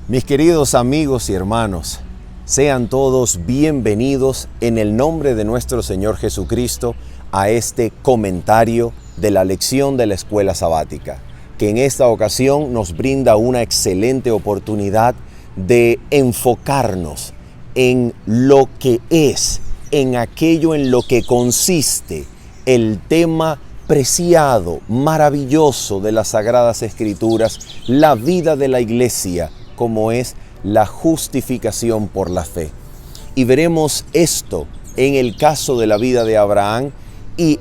Mis queridos amigos y hermanos, sean todos bienvenidos en el nombre de nuestro Señor Jesucristo a este comentario de la lección de la escuela sabática, que en esta ocasión nos brinda una excelente oportunidad de enfocarnos en lo que es, en aquello en lo que consiste el tema preciado, maravilloso de las Sagradas Escrituras, la vida de la Iglesia, como es la justificación por la fe. Y veremos esto en el caso de la vida de Abraham y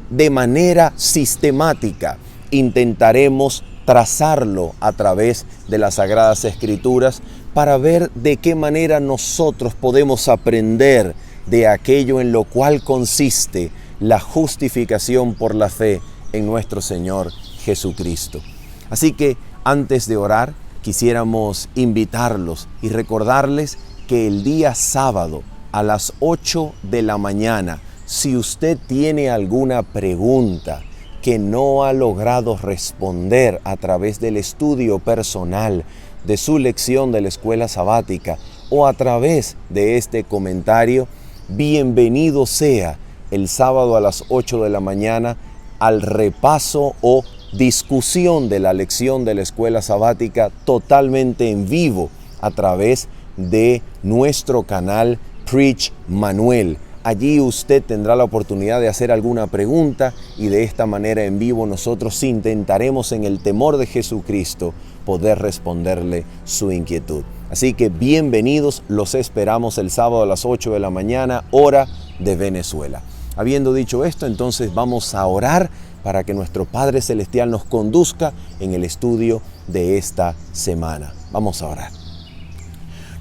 de manera sistemática intentaremos trazarlo a través de las Sagradas Escrituras para ver de qué manera nosotros podemos aprender de aquello en lo cual consiste la justificación por la fe en nuestro Señor Jesucristo. Así que antes de orar, quisiéramos invitarlos y recordarles que el día sábado a las 8 de la mañana, si usted tiene alguna pregunta que no ha logrado responder a través del estudio personal de su lección de la escuela sabática o a través de este comentario, bienvenido sea el sábado a las 8 de la mañana al repaso o discusión de la lección de la escuela sabática totalmente en vivo a través de nuestro canal Preach Manuel. Allí usted tendrá la oportunidad de hacer alguna pregunta y de esta manera en vivo nosotros intentaremos en el temor de Jesucristo poder responderle su inquietud. Así que bienvenidos, los esperamos el sábado a las 8 de la mañana, hora de Venezuela. Habiendo dicho esto, entonces vamos a orar para que nuestro Padre Celestial nos conduzca en el estudio de esta semana. Vamos a orar.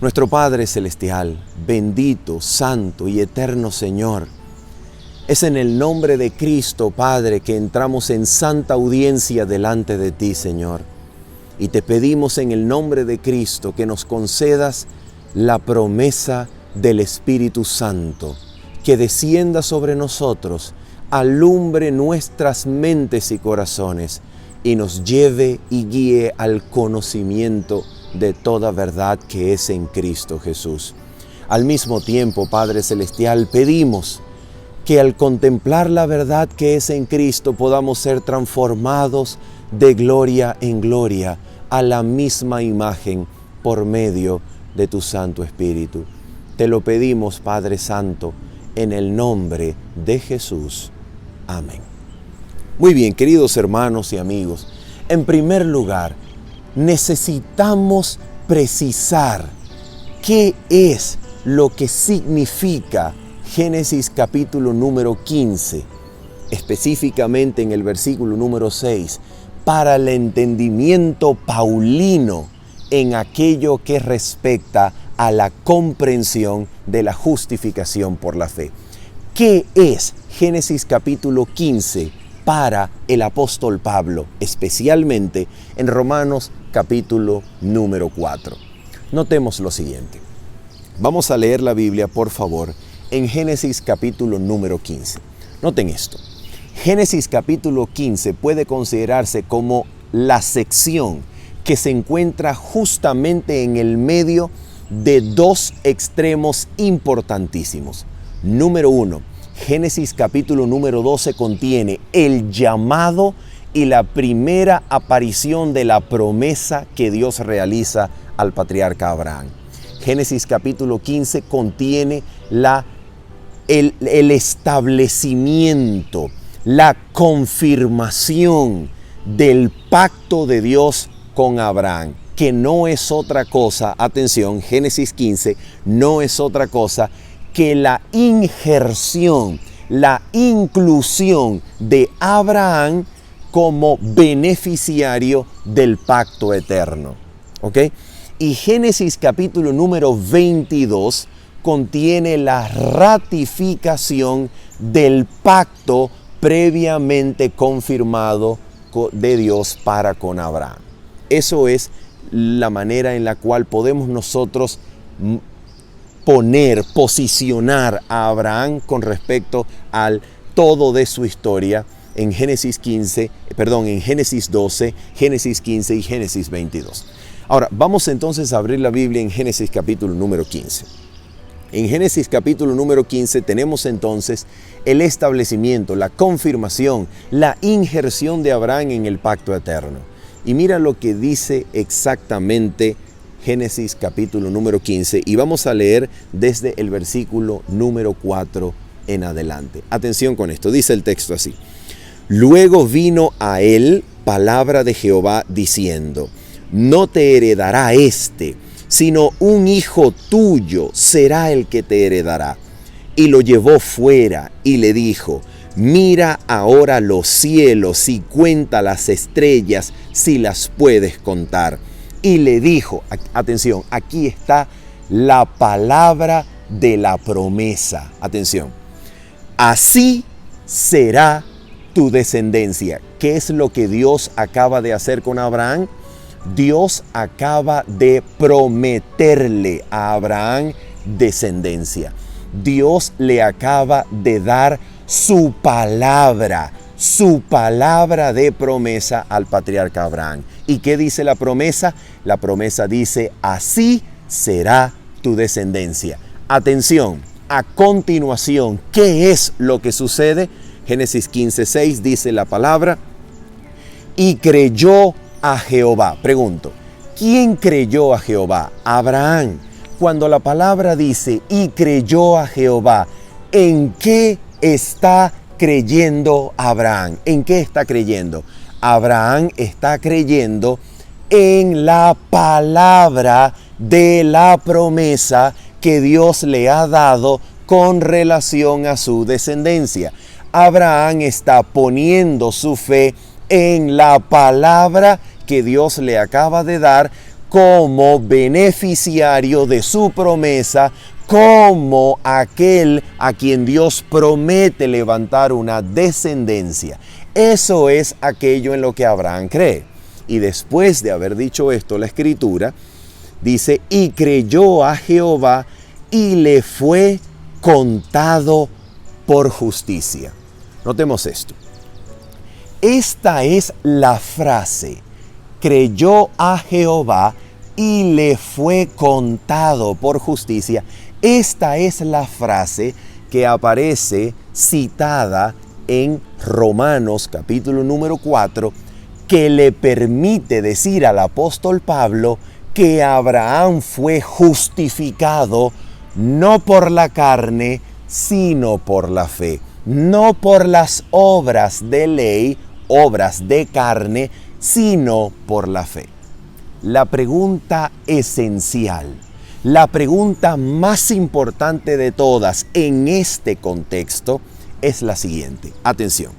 Nuestro Padre Celestial, bendito, santo y eterno Señor, es en el nombre de Cristo, Padre, que entramos en santa audiencia delante de ti, Señor. Y te pedimos en el nombre de Cristo que nos concedas la promesa del Espíritu Santo, que descienda sobre nosotros, alumbre nuestras mentes y corazones y nos lleve y guíe al conocimiento de toda verdad que es en Cristo Jesús. Al mismo tiempo, Padre Celestial, pedimos que al contemplar la verdad que es en Cristo podamos ser transformados de gloria en gloria a la misma imagen por medio de tu Santo Espíritu. Te lo pedimos, Padre Santo, en el nombre de Jesús. Amén. Muy bien, queridos hermanos y amigos, en primer lugar, necesitamos precisar qué es lo que significa Génesis capítulo número 15, específicamente en el versículo número 6, para el entendimiento paulino en aquello que respecta a la comprensión de la justificación por la fe. ¿Qué es Génesis capítulo 15 para el apóstol Pablo, especialmente en Romanos capítulo número 4? Notemos lo siguiente. Vamos a leer la Biblia, por favor, en Génesis capítulo número 15. Noten esto. Génesis capítulo 15 puede considerarse como la sección que se encuentra justamente en el medio de dos extremos importantísimos. Número 1, Génesis capítulo número 12 contiene el llamado y la primera aparición de la promesa que Dios realiza al patriarca Abraham. Génesis capítulo 15 contiene el establecimiento, la confirmación del pacto de Dios con Abraham, que no es otra cosa, atención, Génesis 15 no es otra cosa que la injerción, la inclusión de Abraham como beneficiario del pacto eterno. ¿Ok? Y Génesis capítulo número 22 contiene la ratificación del pacto previamente confirmado de Dios para con Abraham. Eso es la manera en la cual podemos nosotros posicionar a Abraham con respecto al todo de su historia en Génesis 12, Génesis 15 y Génesis 22. Ahora, vamos entonces a abrir la Biblia en Génesis capítulo número 15. En Génesis capítulo número 15 tenemos entonces el establecimiento, la confirmación, la injerción de Abraham en el pacto eterno. Y mira lo que dice exactamente Génesis capítulo número 15 y vamos a leer desde el versículo número 4 en adelante. Atención con esto, dice el texto así. Luego vino a él palabra de Jehová diciendo, no te heredará sino un hijo tuyo será el que te heredará. Y lo llevó fuera y le dijo, mira ahora los cielos y cuenta las estrellas si las puedes contar. Y le dijo, atención, aquí está la palabra de la promesa. Atención, así será tu descendencia. ¿Qué es lo que Dios acaba de hacer con Abraham? Dios acaba de prometerle a Abraham descendencia. Dios le acaba de dar su palabra de promesa al patriarca Abraham. ¿Y qué dice la promesa? La promesa dice, así será tu descendencia. Atención, a continuación, ¿qué es lo que sucede? Génesis 15:6 dice la palabra, y creyó a Jehová. Pregunto, ¿quién creyó a Jehová? Abraham. Cuando la palabra dice, y creyó a Jehová, ¿en qué está creyendo Abraham? ¿En qué está creyendo? Abraham está creyendo en la palabra de la promesa que Dios le ha dado con relación a su descendencia. Abraham está poniendo su fe en la palabra que Dios le acaba de dar como beneficiario de su promesa, como aquel a quien Dios promete levantar una descendencia. Eso es aquello en lo que Abraham cree. Y después de haber dicho esto, la Escritura dice, y creyó a Jehová y le fue contado por justicia. Notemos esto. Esta es la frase, creyó a Jehová y le fue contado por justicia. Esta es la frase que aparece citada en Romanos capítulo número 4, que le permite decir al apóstol Pablo que Abraham fue justificado no por la carne, sino por la fe. No por las obras de ley, obras de carne, sino por la fe. La pregunta esencial, la pregunta más importante de todas en este contexto es la siguiente. Atención.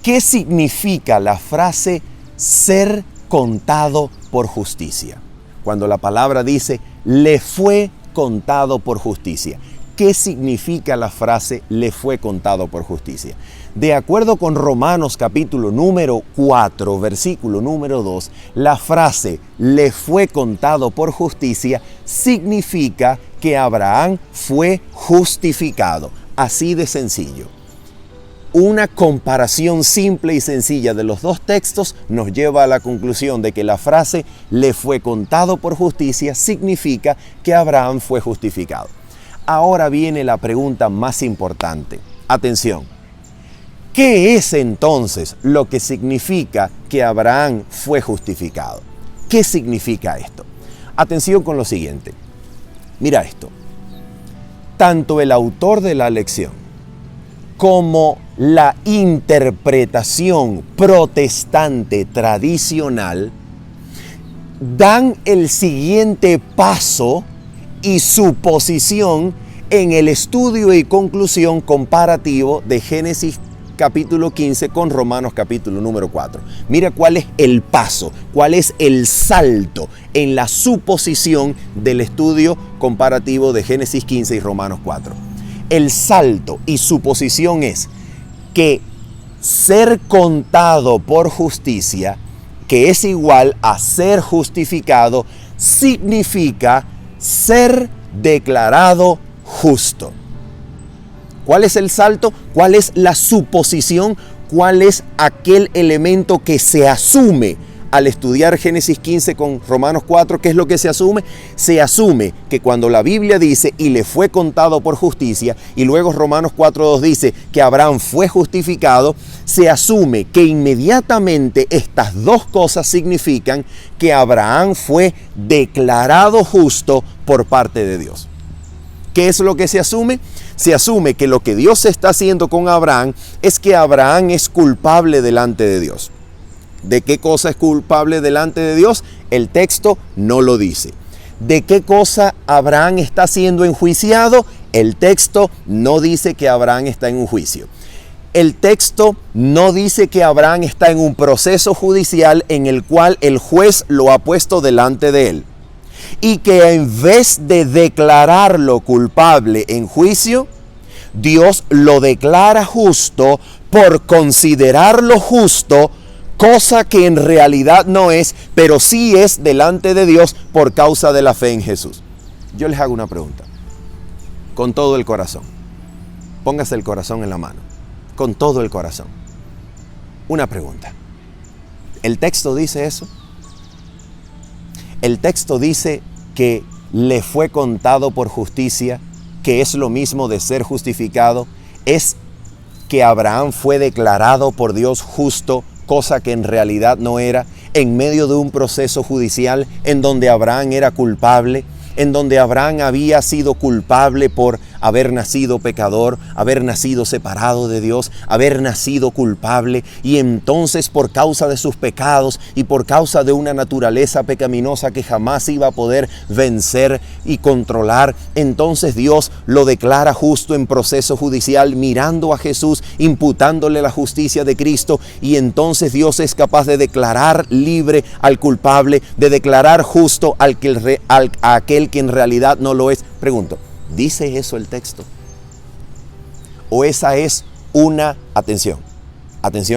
¿Qué significa la frase ser contado por justicia? Cuando la palabra dice, le fue contado por justicia. ¿Qué significa la frase le fue contado por justicia? De acuerdo con Romanos capítulo número 4, versículo número 2, la frase le fue contado por justicia significa que Abraham fue justificado. Así de sencillo. Una comparación simple y sencilla de los dos textos nos lleva a la conclusión de que la frase le fue contado por justicia significa que Abraham fue justificado. Ahora viene la pregunta más importante. Atención. ¿Qué es entonces lo que significa que Abraham fue justificado? ¿Qué significa esto? Atención con lo siguiente. Mira esto. Tanto el autor de la lección como la interpretación protestante tradicional dan el siguiente paso y su posición en el estudio y conclusión comparativo de Génesis capítulo 15 con Romanos capítulo número 4. Mira cuál es el paso, cuál es el salto en la suposición del estudio comparativo de Génesis 15 y Romanos 4. El salto y suposición es que ser contado por justicia, que es igual a ser justificado, significa ser declarado justo. ¿Cuál es el salto? ¿Cuál es la suposición? ¿Cuál es aquel elemento que se asume al estudiar Génesis 15 con Romanos 4, ¿qué es lo que se asume? Se asume que cuando la Biblia dice y le fue contado por justicia, y luego Romanos 4.2 dice que Abraham fue justificado, se asume que inmediatamente estas dos cosas significan que Abraham fue declarado justo por parte de Dios. ¿Qué es lo que se asume? Se asume que lo que Dios está haciendo con Abraham es que Abraham es culpable delante de Dios. ¿De qué cosa es culpable delante de Dios? El texto no lo dice. ¿De qué cosa Abraham está siendo enjuiciado? El texto no dice que Abraham está en un juicio. El texto no dice que Abraham está en un proceso judicial en el cual el juez lo ha puesto delante de él. Y que en vez de declararlo culpable en juicio, Dios lo declara justo por considerarlo justo, cosa que en realidad no es, pero sí es delante de Dios por causa de la fe en Jesús. Yo les hago una pregunta, con todo el corazón. Póngase el corazón en la mano, con todo el corazón. Una pregunta. ¿El texto dice eso? El texto dice que le fue contado por justicia, que es lo mismo de ser justificado, es que Abraham fue declarado por Dios justo, cosa que en realidad no era, en medio de un proceso judicial en donde Abraham era culpable, en donde Abraham había sido culpable por haber nacido pecador, haber nacido separado de Dios, haber nacido culpable, y entonces por causa de sus pecados y por causa de una naturaleza pecaminosa que jamás iba a poder vencer y controlar, entonces Dios lo declara justo en proceso judicial, mirando a Jesús, imputándole la justicia de Cristo, y entonces Dios es capaz de declarar libre al culpable, de declarar justo a aquel que en realidad no lo es. Pregunto, ¿dice eso el texto? ¿O esa es una, atención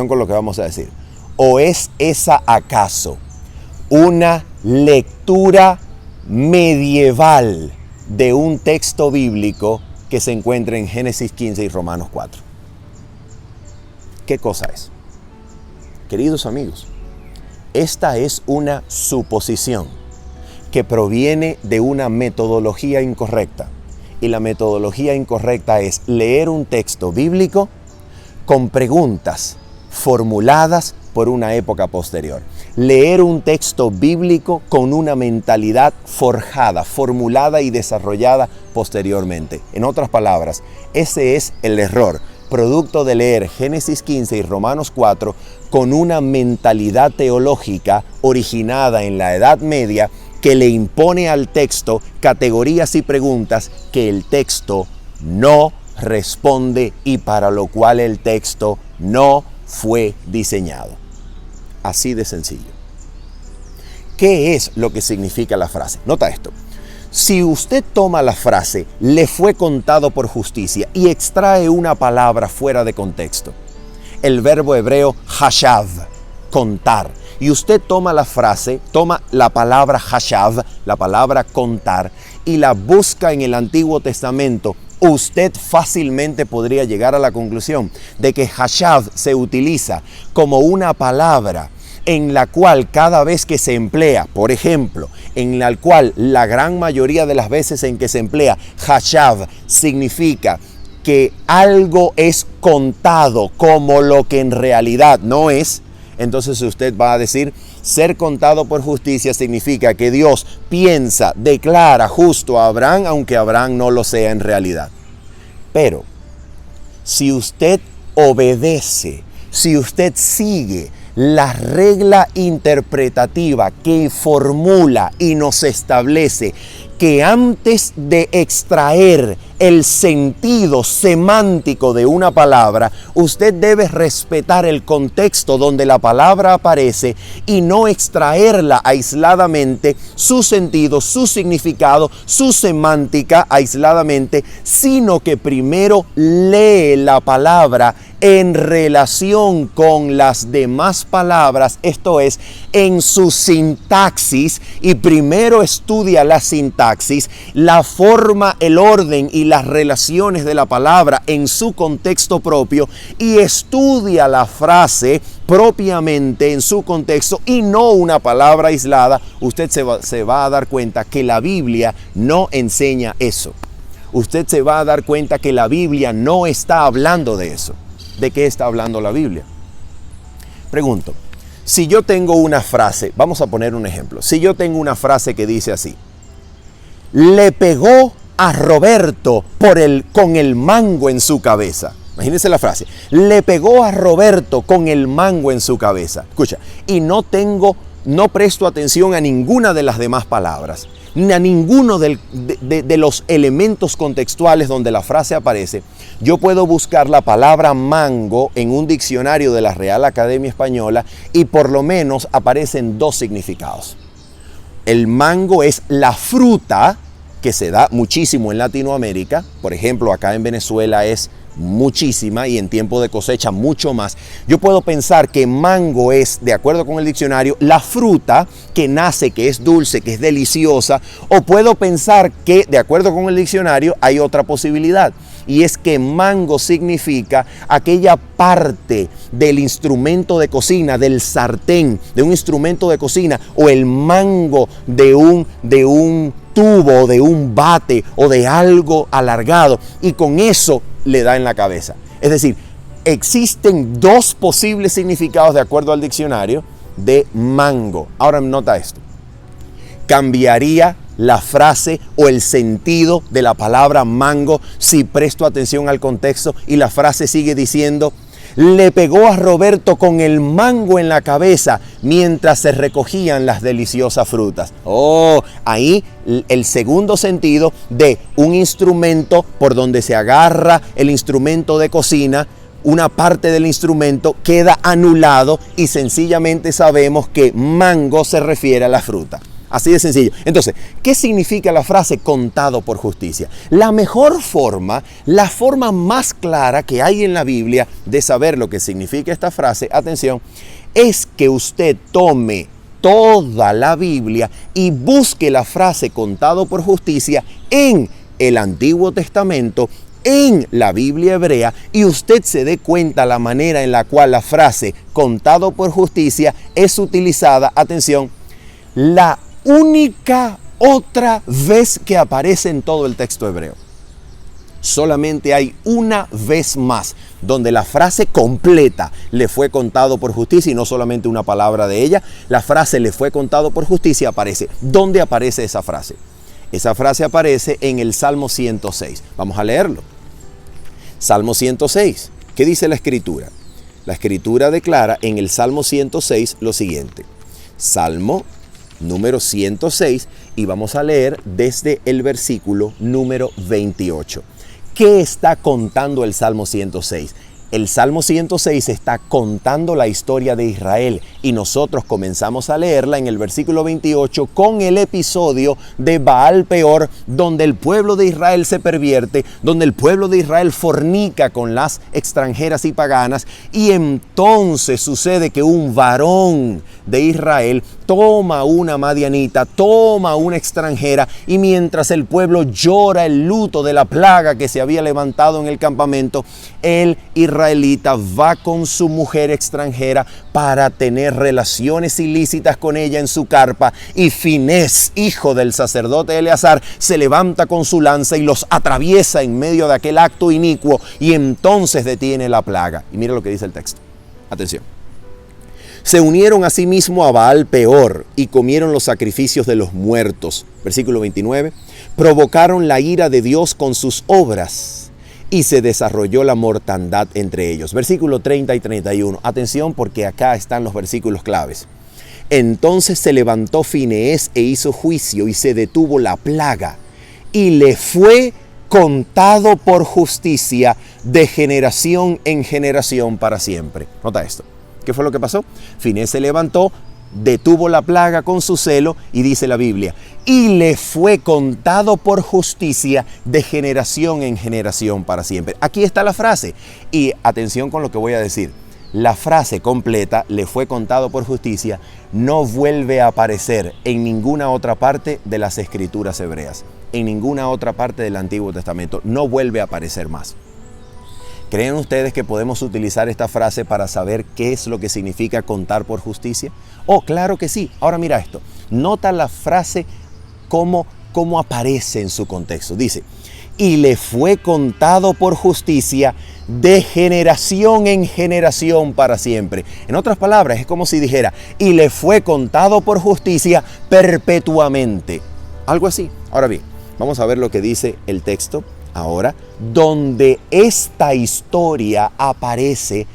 con lo que vamos a decir, o es esa acaso una lectura medieval de un texto bíblico que se encuentra en Génesis 15 y Romanos 4? ¿Qué cosa es? Queridos amigos, esta es una suposición que proviene de una metodología incorrecta. Y la metodología incorrecta es leer un texto bíblico con preguntas formuladas por una época posterior. Leer un texto bíblico con una mentalidad forjada, formulada y desarrollada posteriormente. En otras palabras, ese es el error, producto de leer Génesis 15 y Romanos 4 con una mentalidad teológica originada en la Edad Media, que le impone al texto categorías y preguntas que el texto no responde y para lo cual el texto no fue diseñado. Así de sencillo. ¿Qué es lo que significa la frase? Nota esto. Si usted toma la frase "le fue contado por justicia" y extrae una palabra fuera de contexto, el verbo hebreo hashav, contar, y usted toma la frase, toma la palabra hashav, la palabra contar, y la busca en el Antiguo Testamento, usted fácilmente podría llegar a la conclusión de que hashav se utiliza como una palabra en la cual cada vez que se emplea, por ejemplo, en la cual la gran mayoría de las veces en que se emplea hashav significa que algo es contado como lo que en realidad no es. Entonces usted va a decir, ser contado por justicia significa que Dios piensa, declara justo a Abraham, aunque Abraham no lo sea en realidad. Pero si usted obedece, si usted sigue la regla interpretativa que formula y nos establece que antes de extraer el sentido semántico de una palabra, usted debe respetar el contexto donde la palabra aparece y no extraerla aisladamente, su sentido, su significado, su semántica aisladamente, sino que primero lee la palabra en relación con las demás palabras, esto es, en su sintaxis, y primero estudia la sintaxis sintaxis, la forma, el orden y las relaciones de la palabra en su contexto propio y estudia la frase propiamente en su contexto y no una palabra aislada, usted se va a dar cuenta que la Biblia no enseña eso. Usted se va a dar cuenta que la Biblia no está hablando de eso. ¿De qué está hablando la Biblia? Pregunto, si yo tengo una frase, vamos a poner un ejemplo. Si yo tengo una frase que dice así: le pegó a Roberto con el mango en su cabeza. Imagínense la frase. Le pegó a Roberto con el mango en su cabeza. Escucha, y no presto atención a ninguna de las demás palabras, ni a ninguno de los elementos contextuales donde la frase aparece. Yo puedo buscar la palabra mango en un diccionario de la Real Academia Española y por lo menos aparecen dos significados. El mango es la fruta que se da muchísimo en Latinoamérica. Por ejemplo, acá en Venezuela es muchísima y en tiempo de cosecha mucho más. Yo puedo pensar que mango es, de acuerdo con el diccionario, la fruta que nace, que es dulce, que es deliciosa, o puedo pensar que, de acuerdo con el diccionario, hay otra posibilidad, y es que mango significa aquella parte del instrumento de cocina, del sartén, de un instrumento de cocina, o el mango de un tubo, de un bate o de algo alargado, y con eso le da en la cabeza. Es decir, existen dos posibles significados de acuerdo al diccionario de mango. Ahora nota esto. Cambiaría la frase o el sentido de la palabra mango si presto atención al contexto y la frase sigue diciendo: le pegó a Roberto con el mango en la cabeza mientras se recogían las deliciosas frutas. Ahí el segundo sentido de un instrumento por donde se agarra el instrumento de cocina, una parte del instrumento queda anulado y sencillamente sabemos que mango se refiere a la fruta. Así de sencillo. Entonces, ¿qué significa la frase contado por justicia? La mejor forma, la forma más clara que hay en la Biblia de saber lo que significa esta frase, atención, es que usted tome toda la Biblia y busque la frase contado por justicia en el Antiguo Testamento, en la Biblia hebrea, y usted se dé cuenta la manera en la cual la frase contado por justicia es utilizada, atención, la única otra vez que aparece en todo el texto hebreo. Solamente hay una vez más donde la frase completa le fue contado por justicia y no solamente una palabra de ella. La frase le fue contado por justicia aparece. ¿Dónde aparece esa frase? Esa frase aparece en el Salmo 106. Vamos a leerlo. Salmo 106. ¿Qué dice la Escritura? La Escritura declara en el Salmo 106 lo siguiente. Salmo número 106, y vamos a leer desde el versículo número 28. ¿Qué está contando el Salmo 106? El Salmo 106 está contando la historia de Israel y nosotros comenzamos a leerla en el versículo 28 con el episodio de Baal Peor, donde el pueblo de Israel se pervierte, donde el pueblo de Israel fornica con las extranjeras y paganas, y entonces sucede que un varón de Israel toma una madianita, toma una extranjera, y mientras el pueblo llora el luto de la plaga que se había levantado en el campamento, el israelita va con su mujer extranjera para tener relaciones ilícitas con ella en su carpa, y Finés, hijo del sacerdote Eleazar, se levanta con su lanza y los atraviesa en medio de aquel acto inicuo, y entonces detiene la plaga. Y mira lo que dice el texto. Atención. Se unieron asimismo a Baal Peor y comieron los sacrificios de los muertos. Versículo 29. Provocaron la ira de Dios con sus obras y se desarrolló la mortandad entre ellos. Versículo 30 y 31. Atención, porque acá están los versículos claves. Entonces se levantó Finehés e hizo juicio y se detuvo la plaga y le fue contado por justicia de generación en generación para siempre. Nota esto. ¿Qué fue lo que pasó? Finehés se levantó, detuvo la plaga con su celo y dice la Biblia, y le fue contado por justicia de generación en generación para siempre. Aquí está la frase y atención con lo que voy a decir. la frase completa, le fue contado por justicia, no vuelve a aparecer en ninguna otra parte de las escrituras hebreas, en ninguna otra parte del Antiguo Testamento, no vuelve a aparecer más. ¿Creen ustedes que podemos utilizar esta frase para saber qué es lo que significa contar por justicia? Oh, claro que sí. Ahora mira esto. Nota la frase cómo aparece en su contexto. Dice, y le fue contado por justicia de generación en generación para siempre. En otras palabras, es como si dijera, y le fue contado por justicia perpetuamente. Algo así. Ahora bien, vamos a ver lo que dice el texto ahora, donde esta historia aparece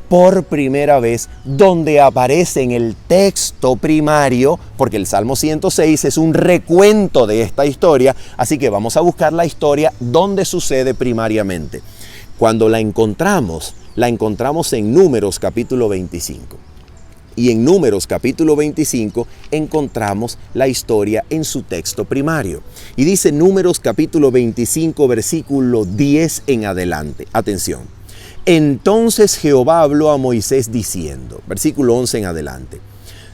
por primera vez, donde aparece en el texto primario, porque el Salmo 106 es un recuento de esta historia, así que vamos a buscar la historia donde sucede primariamente. Cuando la encontramos en Números capítulo 25. Y en Números capítulo 25 encontramos la historia en su texto primario. Y dice Números capítulo 25 versículo 10 en adelante. Atención. Entonces Jehová habló a Moisés diciendo, versículo 11 en adelante,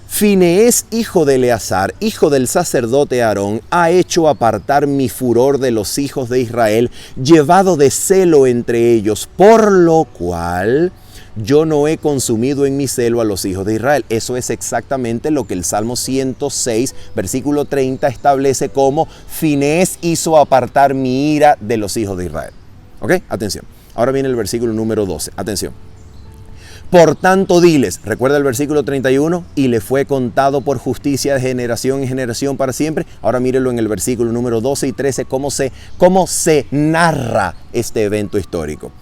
Fineés, hijo de Eleazar, hijo del sacerdote Aarón, ha hecho apartar mi furor de los hijos de Israel, llevado de celo entre ellos, por lo cual yo no he consumido en mi celo a los hijos de Israel. Eso es exactamente lo que el Salmo 106, versículo 30 establece como Fineés hizo apartar mi ira de los hijos de Israel. ¿Ok? Atención. Ahora viene el versículo número 12. Atención. Por tanto diles, recuerda el versículo 31, y le fue contado por justicia de generación en generación para siempre. Ahora mírelo en el versículo número 12 y 13, cómo se narra este evento histórico.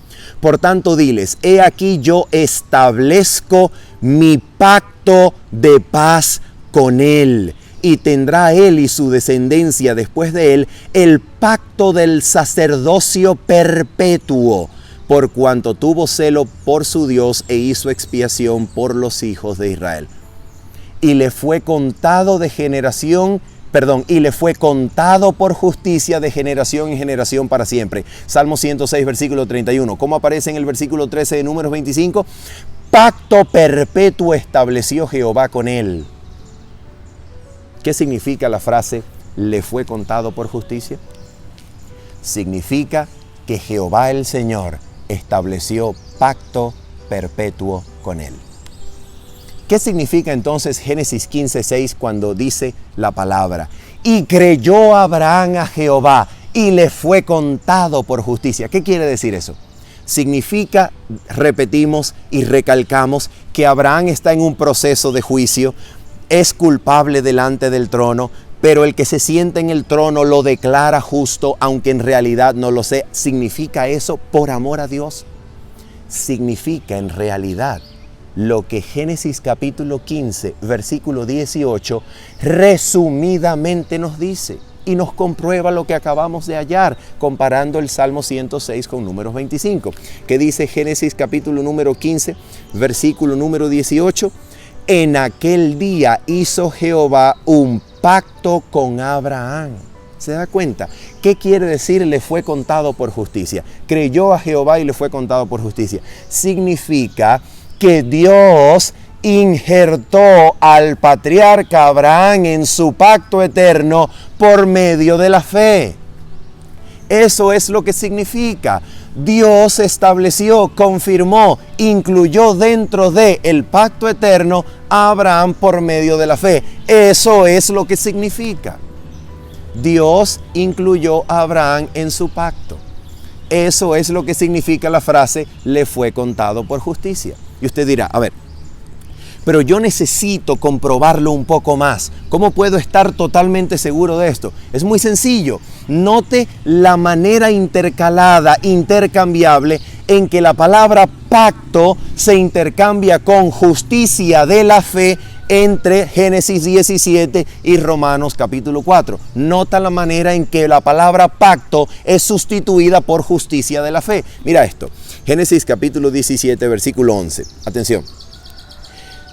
Por tanto diles, he aquí yo establezco mi pacto de paz con él, y tendrá él y su descendencia después de él el pacto del sacerdocio perpetuo, por cuanto tuvo celo por su Dios e hizo expiación por los hijos de Israel. Y le fue contado por justicia de generación en generación para siempre. Salmo 106, versículo 31. ¿Cómo aparece en el versículo 13 de Números 25? Pacto perpetuo estableció Jehová con él. ¿Qué significa la frase, le fue contado por justicia? Significa que Jehová el Señor estableció pacto perpetuo con él. ¿Qué significa entonces Génesis 15:6 cuando dice la palabra? Y creyó Abraham a Jehová y le fue contado por justicia. ¿Qué quiere decir eso? Significa, repetimos y recalcamos, que Abraham está en un proceso de juicio, es culpable delante del trono, pero el que se sienta en el trono lo declara justo, aunque en realidad no lo sea. ¿Significa eso por amor a Dios? Significa en realidad lo que Génesis capítulo 15, versículo 18, resumidamente nos dice y nos comprueba lo que acabamos de hallar comparando el Salmo 106 con Números 25. ¿Qué dice Génesis capítulo número 15, versículo número 18? En aquel día hizo Jehová un pacto con Abraham. ¿Se da cuenta? ¿Qué quiere decir le fue contado por justicia? Creyó a Jehová y le fue contado por justicia. Significa que Dios injertó al patriarca Abraham en su pacto eterno por medio de la fe. Eso es lo que significa. Dios estableció, confirmó, incluyó dentro del pacto eterno a Abraham por medio de la fe. Eso es lo que significa. Dios incluyó a Abraham en su pacto. Eso es lo que significa la frase, le fue contado por justicia. Y usted dirá, a ver, pero yo necesito comprobarlo un poco más. ¿Cómo puedo estar totalmente seguro de esto? Es muy sencillo. Note la manera intercalada, intercambiable, en que la palabra pacto se intercambia con justicia de la fe entre Génesis 17 y Romanos capítulo 4. Nota la manera en que la palabra pacto es sustituida por justicia de la fe. Mira esto. Génesis capítulo 17, versículo 11. Atención.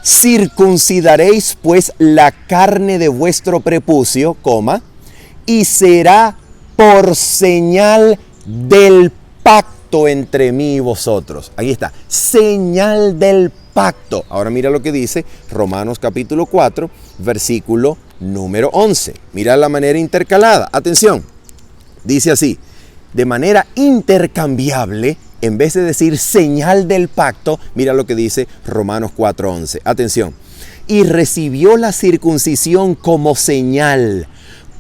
Circuncidaréis pues la carne de vuestro prepucio, y será por señal del pacto pacto entre mí y vosotros. Ahí está, señal del pacto. Ahora mira lo que dice Romanos capítulo 4, versículo número 11. Mira la manera intercalada. Atención, dice así, de manera intercambiable, en vez de decir señal del pacto, mira lo que dice Romanos 4:11. Atención, y recibió la circuncisión como señal,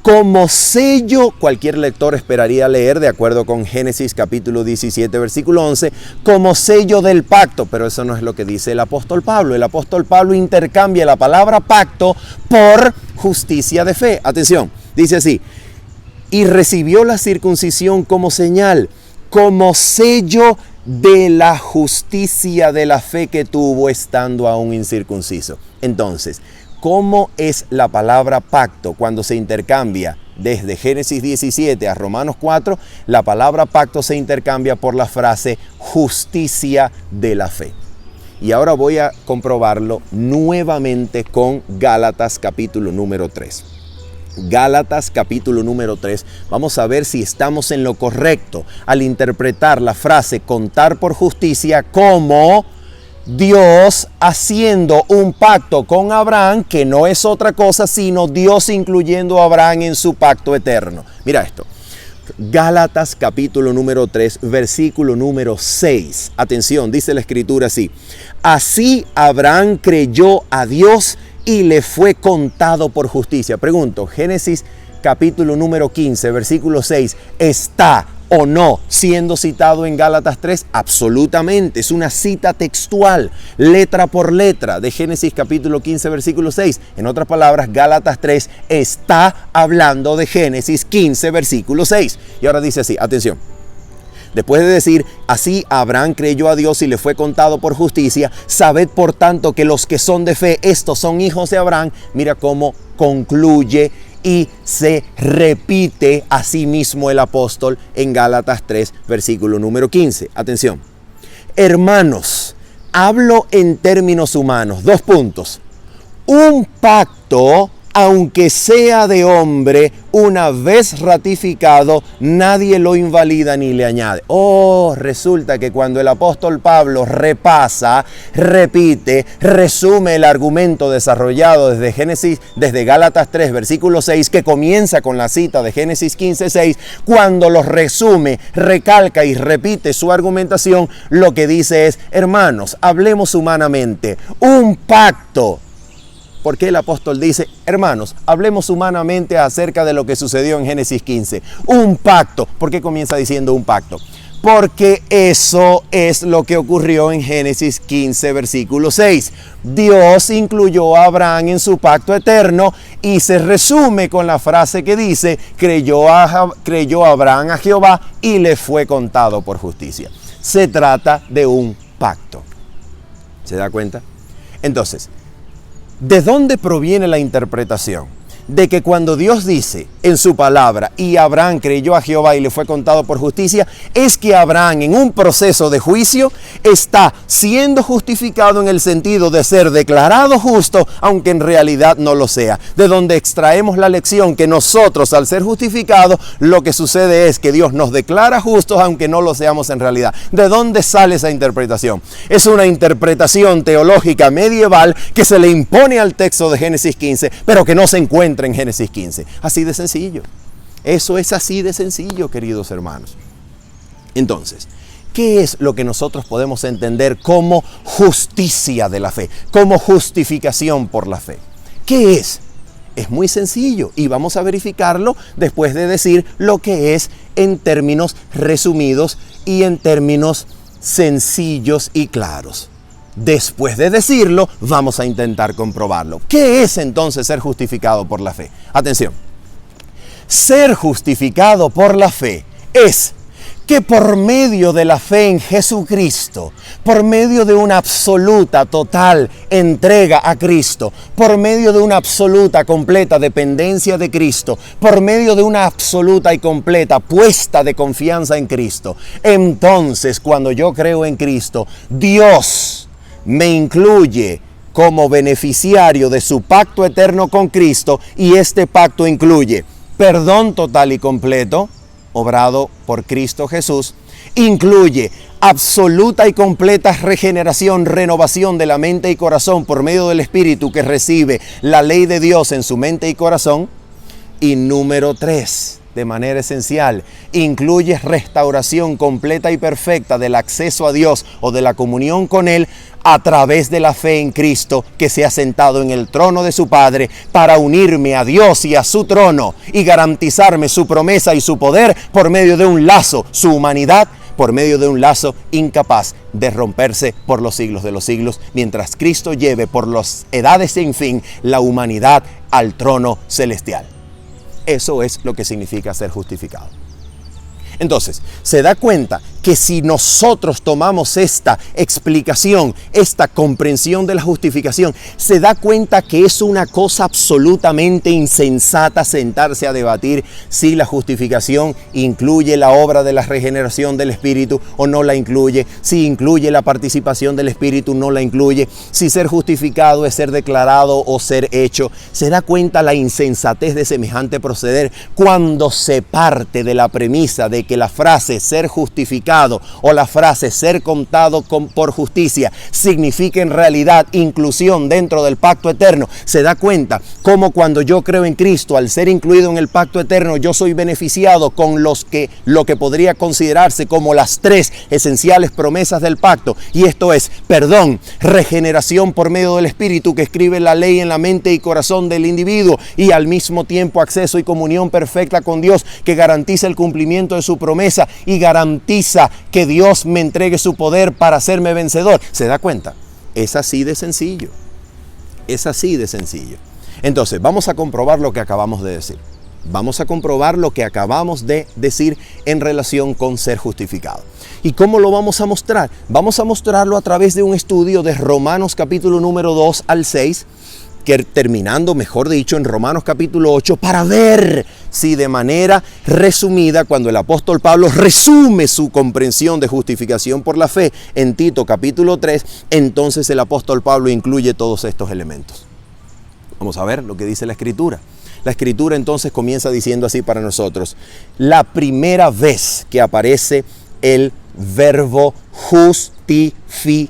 como sello. Cualquier lector esperaría leer, de acuerdo con Génesis capítulo 17, versículo 11, como sello del pacto, pero eso no es lo que dice el apóstol Pablo. El apóstol Pablo intercambia la palabra pacto por justicia de fe. Atención, dice así, y recibió la circuncisión como señal, como sello de la justicia de la fe que tuvo estando aún incircunciso. Entonces, ¿cómo es la palabra pacto cuando se intercambia desde Génesis 17 a Romanos 4? La palabra pacto se intercambia por la frase justicia de la fe. Y ahora voy a comprobarlo nuevamente con Gálatas capítulo número 3. Gálatas capítulo número 3, vamos a ver si estamos en lo correcto al interpretar la frase contar por justicia como Dios haciendo un pacto con Abraham, que no es otra cosa sino Dios incluyendo a Abraham en su pacto eterno. Mira esto, Gálatas capítulo número 3, versículo número 6. Atención, dice la escritura así, así Abraham creyó a Dios y le fue contado por justicia. Pregunto, Génesis capítulo número 15, versículo 6, ¿está o no siendo citado en Gálatas 3? Absolutamente, es una cita textual, letra por letra, de Génesis capítulo 15, versículo 6. En otras palabras, Gálatas 3 está hablando de Génesis 15, versículo 6. Y ahora dice así, atención. Después de decir, así Abraham creyó a Dios y le fue contado por justicia, sabed por tanto que los que son de fe, estos son hijos de Abraham. Mira cómo concluye y se repite a sí mismo el apóstol en Gálatas 3, versículo número 15. Atención. Hermanos, hablo en términos humanos. 2 puntos. Un pacto, aunque sea de hombre, una vez ratificado, nadie lo invalida ni le añade. Resulta que cuando el apóstol Pablo repasa, repite, resume el argumento desarrollado desde Gálatas 3, versículo 6, que comienza con la cita de Génesis 15, 6, cuando lo resume, recalca y repite su argumentación, lo que dice es, hermanos, hablemos humanamente, un pacto. ¿Por qué el apóstol dice, hermanos, hablemos humanamente acerca de lo que sucedió en Génesis 15? Un pacto. ¿Por qué comienza diciendo un pacto? Porque eso es lo que ocurrió en Génesis 15, versículo 6. Dios incluyó a Abraham en su pacto eterno y se resume con la frase que dice, creyó Abraham a Jehová y le fue contado por justicia. Se trata de un pacto. ¿Se da cuenta? Entonces, ¿de dónde proviene la interpretación? De que cuando Dios dice en su palabra, y Abraham creyó a Jehová y le fue contado por justicia, es que Abraham en un proceso de juicio está siendo justificado en el sentido de ser declarado justo, aunque en realidad no lo sea. De donde extraemos la lección que nosotros, al ser justificados, lo que sucede es que Dios nos declara justos, aunque no lo seamos en realidad. ¿De dónde sale esa interpretación? Es una interpretación teológica medieval que se le impone al texto de Génesis 15, pero que no se encuentra en Génesis 15. Así de sencillo. Eso es así de sencillo, queridos hermanos. Entonces, ¿qué es lo que nosotros podemos entender como justicia de la fe? Como justificación por la fe. ¿Qué es? Es muy sencillo y vamos a verificarlo después de decir lo que es en términos resumidos y en términos sencillos y claros. Después de decirlo, vamos a intentar comprobarlo. ¿Qué es entonces ser justificado por la fe? Atención. Ser justificado por la fe es que por medio de la fe en Jesucristo, por medio de una absoluta, total entrega a Cristo, por medio de una absoluta, completa dependencia de Cristo, por medio de una absoluta y completa puesta de confianza en Cristo, entonces cuando yo creo en Cristo, Dios me incluye como beneficiario de su pacto eterno con Cristo, y este pacto incluye perdón total y completo, obrado por Cristo Jesús, incluye absoluta y completa regeneración, renovación de la mente y corazón por medio del Espíritu que recibe la ley de Dios en su mente y corazón. Y número 3, de manera esencial, incluye restauración completa y perfecta del acceso a Dios o de la comunión con Él a través de la fe en Cristo, que se ha sentado en el trono de su Padre para unirme a Dios y a su trono y garantizarme su promesa y su poder por medio de un lazo, su humanidad, por medio de un lazo incapaz de romperse por los siglos de los siglos, mientras Cristo lleve por las edades sin fin la humanidad al trono celestial. Eso es lo que significa ser justificado. Entonces, se da cuenta que si nosotros tomamos esta explicación, esta comprensión de la justificación, se da cuenta que es una cosa absolutamente insensata sentarse a debatir si la justificación incluye la obra de la regeneración del Espíritu o no la incluye, si incluye la participación del Espíritu o no la incluye, si ser justificado es ser declarado o ser hecho. Se da cuenta la insensatez de semejante proceder cuando se parte de la premisa de que la frase ser justificado o la frase ser contado por justicia significa en realidad inclusión dentro del pacto eterno. Se da cuenta cómo cuando yo creo en Cristo, al ser incluido en el pacto eterno, yo soy beneficiado con lo que podría considerarse como las 3 esenciales promesas del pacto, y esto es perdón, regeneración por medio del Espíritu que escribe la ley en la mente y corazón del individuo, y al mismo tiempo acceso y comunión perfecta con Dios que garantiza el cumplimiento de su promesa y garantiza que Dios me entregue su poder para hacerme vencedor. ¿Se da cuenta? Es así de sencillo. Es así de sencillo. Entonces, vamos a comprobar lo que acabamos de decir. Vamos a comprobar lo que acabamos de decir en relación con ser justificado. ¿Y cómo lo vamos a mostrar? Vamos a mostrarlo a través de un estudio de Romanos capítulo número 2 al 6, que terminando, mejor dicho, en Romanos capítulo 8, para ver si de manera resumida, cuando el apóstol Pablo resume su comprensión de justificación por la fe en Tito capítulo 3, entonces el apóstol Pablo incluye todos estos elementos. Vamos a ver lo que dice la Escritura. La Escritura entonces comienza diciendo así para nosotros: la primera vez que aparece el verbo justificar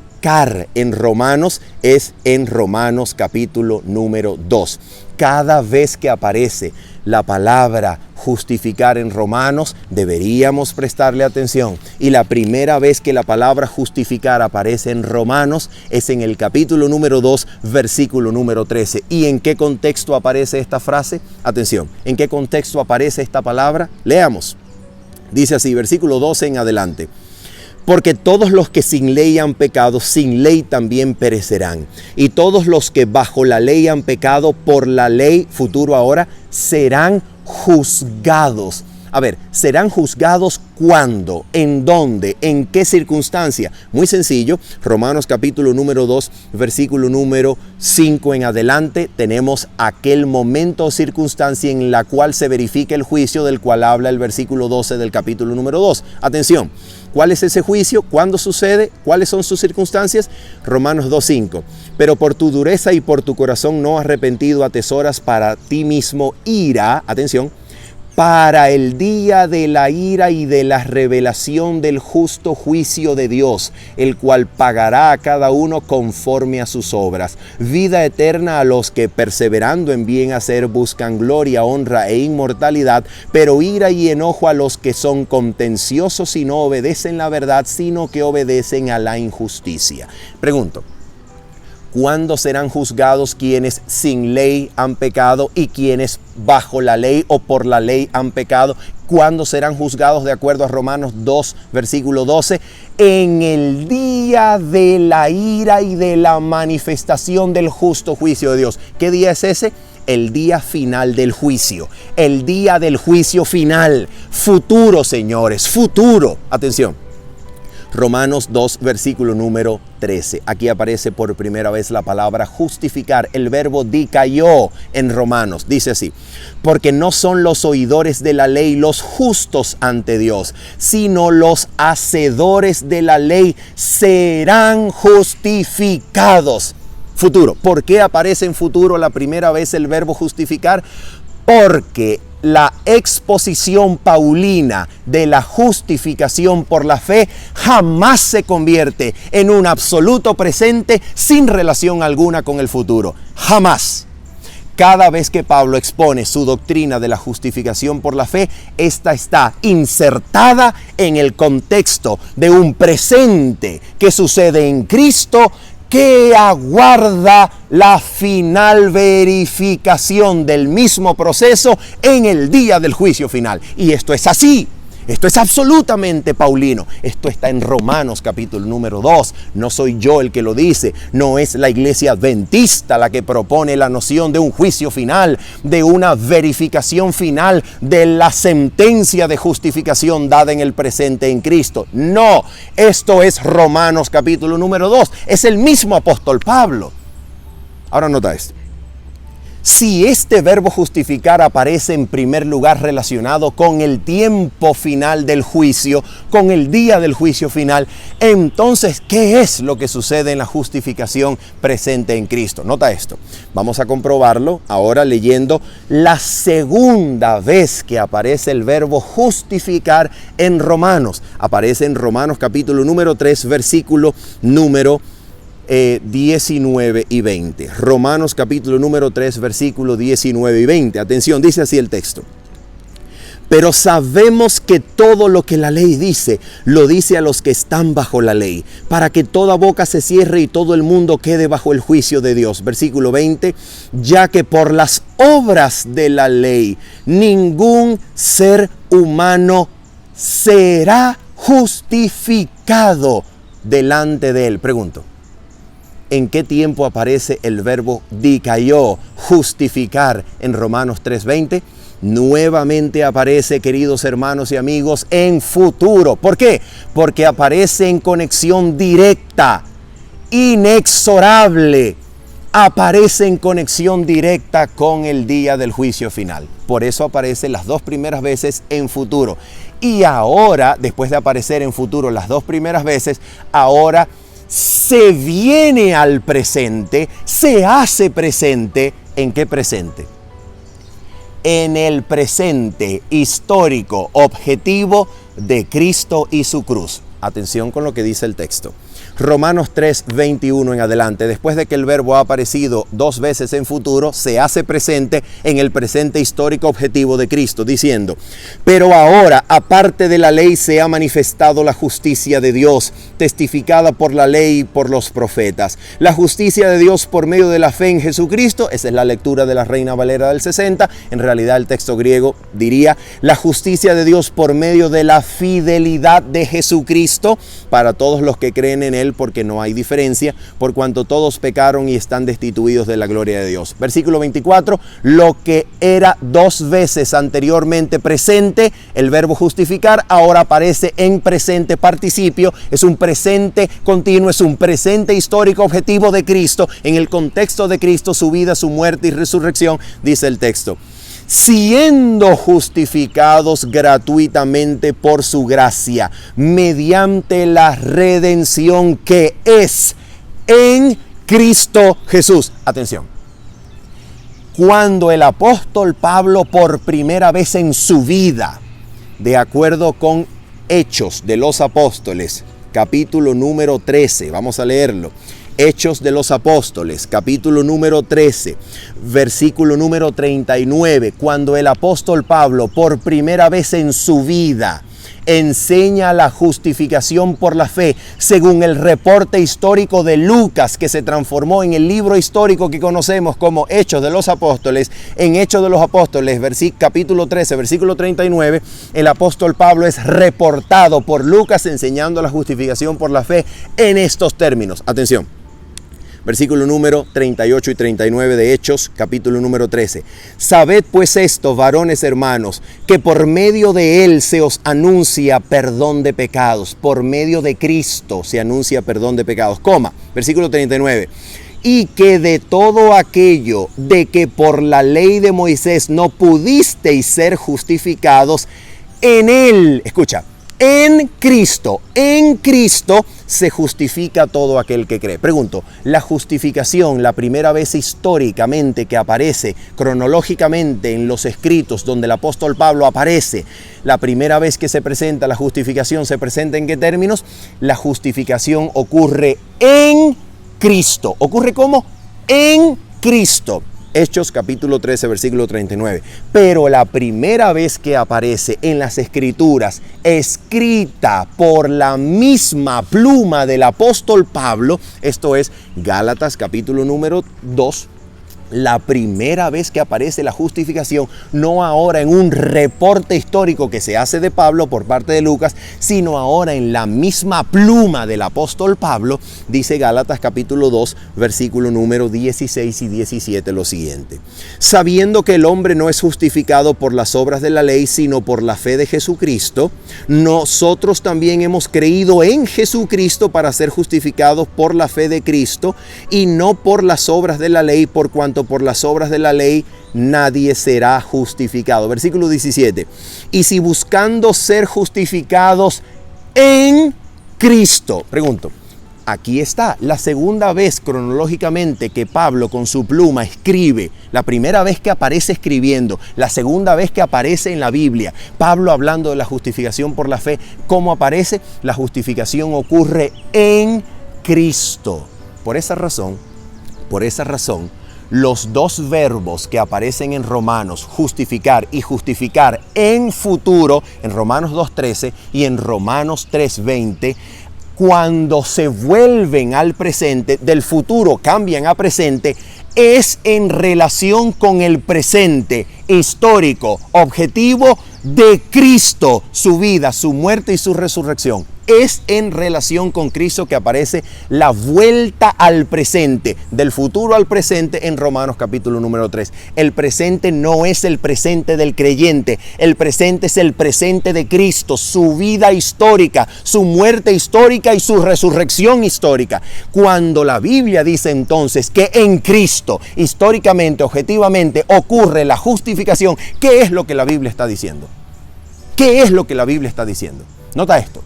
en Romanos es en Romanos capítulo número 2. Cada vez que aparece la palabra justificar en Romanos, deberíamos prestarle atención. Y la primera vez que la palabra justificar aparece en Romanos es en el capítulo número 2, versículo número 13. ¿Y en qué contexto aparece esta frase? Atención, ¿en qué contexto aparece esta palabra? Leamos. Dice así, versículo 12 en adelante: porque todos los que sin ley han pecado, sin ley también perecerán. Y todos los que bajo la ley han pecado, por la ley, futuro ahora, serán juzgados. A ver, ¿serán juzgados cuándo? ¿En dónde? ¿En qué circunstancia? Muy sencillo. Romanos capítulo número 2, versículo número 5 en adelante, tenemos aquel momento o circunstancia en la cual se verifica el juicio del cual habla el versículo 12 del capítulo número 2. Atención, ¿cuál es ese juicio? ¿Cuándo sucede? ¿Cuáles son sus circunstancias? Romanos 2:5. Pero por tu dureza y por tu corazón no arrepentido atesoras para ti mismo ira, atención, para el día de la ira y de la revelación del justo juicio de Dios, el cual pagará a cada uno conforme a sus obras. Vida eterna a los que, perseverando en bien hacer, buscan gloria, honra e inmortalidad, pero ira y enojo a los que son contenciosos y no obedecen la verdad, sino que obedecen a la injusticia. Pregunto, ¿cuándo serán juzgados quienes sin ley han pecado y quienes bajo la ley o por la ley han pecado? ¿Cuándo serán juzgados de acuerdo a Romanos 2, versículo 12? En el día de la ira y de la manifestación del justo juicio de Dios. ¿Qué día es ese? El día final del juicio. El día del juicio final. Futuro, señores, futuro. Atención. Romanos 2, versículo número 13. Aquí aparece por primera vez la palabra justificar, el verbo dikaiō en Romanos. Dice así: porque no son los oidores de la ley los justos ante Dios, sino los hacedores de la ley serán justificados. Futuro. ¿Por qué aparece en futuro la primera vez el verbo justificar? Porque la exposición paulina de la justificación por la fe jamás se convierte en un absoluto presente sin relación alguna con el futuro. Jamás. Cada vez que Pablo expone su doctrina de la justificación por la fe, esta está insertada en el contexto de un presente que sucede en Cristo, que aguarda la final verificación del mismo proceso en el día del juicio final. Y esto es así. Esto es absolutamente paulino. Esto está en Romanos capítulo número 2. No soy yo el que lo dice. No es la iglesia adventista la que propone la noción de un juicio final, de una verificación final de la sentencia de justificación dada en el presente en Cristo. No, esto es Romanos capítulo número 2. Es el mismo apóstol Pablo. Ahora nota esto. Si este verbo justificar aparece en primer lugar relacionado con el tiempo final del juicio, con el día del juicio final, entonces, ¿qué es lo que sucede en la justificación presente en Cristo? Nota esto. Vamos a comprobarlo ahora leyendo la segunda vez que aparece el verbo justificar en Romanos. Aparece en Romanos capítulo número 3, versículo número 19 y 20. Romanos capítulo número 3, versículo 19 y 20. Atención, dice así el texto. Pero sabemos que todo lo que la ley dice, lo dice a los que están bajo la ley, para que toda boca se cierre y todo el mundo quede bajo el juicio de Dios. Versículo 20, ya que por las obras de la ley, ningún ser humano será justificado delante de él. Pregunto, ¿en qué tiempo aparece el verbo dikaiō, justificar, en Romanos 3:20? Nuevamente aparece, queridos hermanos y amigos, en futuro. ¿Por qué? Porque aparece en conexión directa, inexorable. Aparece en conexión directa con el día del juicio final. Por eso aparece las dos primeras veces en futuro. Y ahora, después de aparecer en futuro las dos primeras veces, ahora se viene al presente, se hace presente. ¿En qué presente? En el presente histórico objetivo de Cristo y su cruz. Atención con lo que dice el texto. Romanos 3:21 en adelante, después de que el verbo ha aparecido dos veces en futuro, se hace presente en el presente histórico objetivo de Cristo, diciendo: pero ahora, aparte de la ley, se ha manifestado la justicia de Dios, testificada por la ley y por los profetas. La justicia de Dios por medio de la fe en Jesucristo. Esa es la lectura de la Reina Valera del 60. En realidad el texto griego diría: la justicia de Dios por medio de la fidelidad de Jesucristo para todos los que creen en Él, porque no hay diferencia, por cuanto todos pecaron y están destituidos de la gloria de Dios. Versículo 24, lo que era dos veces anteriormente presente, el verbo justificar, ahora aparece en presente participio, es un presente continuo, es un presente histórico objetivo de Cristo, en el contexto de Cristo, su vida, su muerte y resurrección, dice el texto. Siendo justificados gratuitamente por su gracia, mediante la redención que es en Cristo Jesús. Atención. Cuando el apóstol Pablo por primera vez en su vida, de acuerdo con Hechos de los Apóstoles, capítulo número 13, vamos a leerlo. Hechos de los Apóstoles, capítulo número 13, versículo número 39, cuando el apóstol Pablo por primera vez en su vida enseña la justificación por la fe, según el reporte histórico de Lucas, que se transformó en el libro histórico que conocemos como Hechos de los Apóstoles. En Hechos de los Apóstoles, capítulo 13, versículo 39, el apóstol Pablo es reportado por Lucas enseñando la justificación por la fe en estos términos. Atención. Versículo número 38 y 39 de Hechos, capítulo número 13. Sabed pues esto, varones hermanos, que por medio de Él se os anuncia perdón de pecados. Por medio de Cristo se anuncia perdón de pecados. Versículo 39. Y que de todo aquello de que por la ley de Moisés no pudisteis ser justificados, en Él, escucha, en Cristo se justifica todo aquel que cree. Pregunto, la justificación, la primera vez históricamente que aparece cronológicamente en los escritos donde el apóstol Pablo aparece, la primera vez que se presenta la justificación, ¿se presenta en qué términos? La justificación ocurre en Cristo. ¿Ocurre cómo? En Cristo. Hechos capítulo 13, versículo 39. Pero la primera vez que aparece en las Escrituras, escrita por la misma pluma del apóstol Pablo, esto es Gálatas capítulo número 2, la primera vez que aparece la justificación, no ahora en un reporte histórico que se hace de Pablo por parte de Lucas, sino ahora en la misma pluma del apóstol Pablo, dice Gálatas capítulo 2, versículo número 16 y 17 lo siguiente. Sabiendo que el hombre no es justificado por las obras de la ley, sino por la fe de Jesucristo, nosotros también hemos creído en Jesucristo para ser justificados por la fe de Cristo y no por las obras de la ley, por cuanto por las obras de la ley nadie será justificado. Versículo 17. Y si buscando ser justificados en Cristo, pregunto, aquí está la segunda vez cronológicamente que Pablo con su pluma escribe, la primera vez que aparece escribiendo, la segunda vez que aparece en la Biblia, Pablo hablando de la justificación por la fe. ¿Cómo aparece? La justificación ocurre en Cristo. Por esa razón, los dos verbos que aparecen en Romanos, justificar y justificar en futuro, en Romanos 2.13 y en Romanos 3.20, cuando se vuelven al presente, del futuro cambian a presente, es en relación con el presente histórico, objetivo de Cristo, su vida, su muerte y su resurrección. Es en relación con Cristo que aparece la vuelta al presente, del futuro al presente en Romanos capítulo número 3. El presente no es el presente del creyente, el presente es el presente de Cristo, su vida histórica, su muerte histórica y su resurrección histórica. Cuando la Biblia dice entonces que en Cristo, históricamente, objetivamente, ocurre la justificación, ¿qué es lo que la Biblia está diciendo? ¿Qué es lo que la Biblia está diciendo? Nota esto.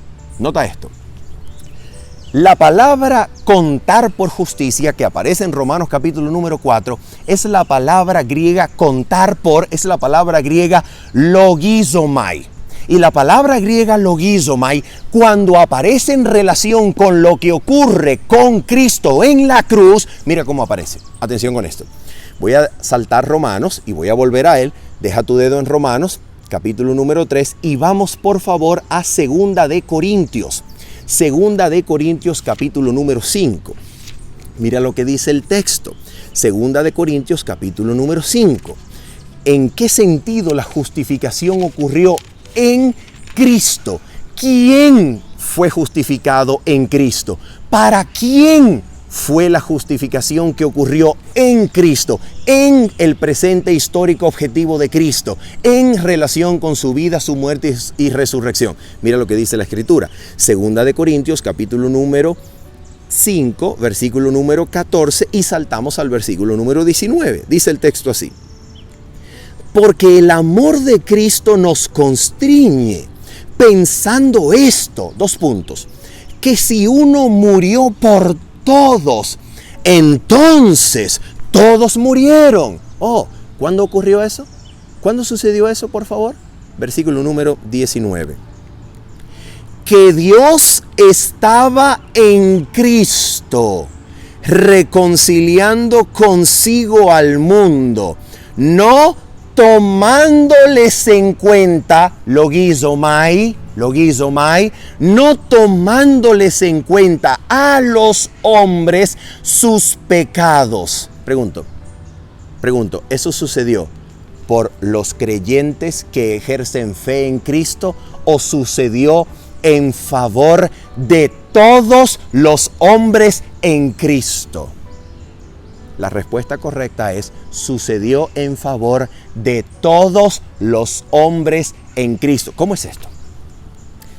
La palabra contar por justicia que aparece en Romanos capítulo número 4 es la palabra griega contar por, es la palabra griega logizomai. Y la palabra griega logizomai, cuando aparece en relación con lo que ocurre con Cristo en la cruz, mira cómo aparece. Atención con esto. Voy a saltar Romanos y voy a volver a él. Deja tu dedo en Romanos capítulo número 3 y vamos por favor a Segunda de Corintios. Segunda de Corintios capítulo número 5. Mira lo que dice el texto. Segunda de Corintios capítulo número 5. ¿En qué sentido la justificación ocurrió en Cristo? ¿Quién fue justificado en Cristo? ¿Para quién fue la justificación que ocurrió en Cristo, en el presente histórico objetivo de Cristo, en relación con su vida, su muerte y resurrección? Mira lo que dice la Escritura. Segunda de Corintios, capítulo número 5, versículo número 14, y saltamos al versículo número 19. Dice el texto así: porque el amor de Cristo nos constriñe, pensando esto, que si uno murió por todos, entonces todos murieron. ¿Cuándo ocurrió eso? ¿Cuándo sucedió eso, por favor? Versículo número 19. Que Dios estaba en Cristo, reconciliando consigo al mundo, no tomándoles en cuenta, logizomai, no tomándoles en cuenta a los hombres sus pecados. Pregunto, ¿eso sucedió por los creyentes que ejercen fe en Cristo o sucedió en favor de todos los hombres en Cristo? La respuesta correcta es: sucedió en favor de todos los hombres en Cristo. ¿Cómo es esto?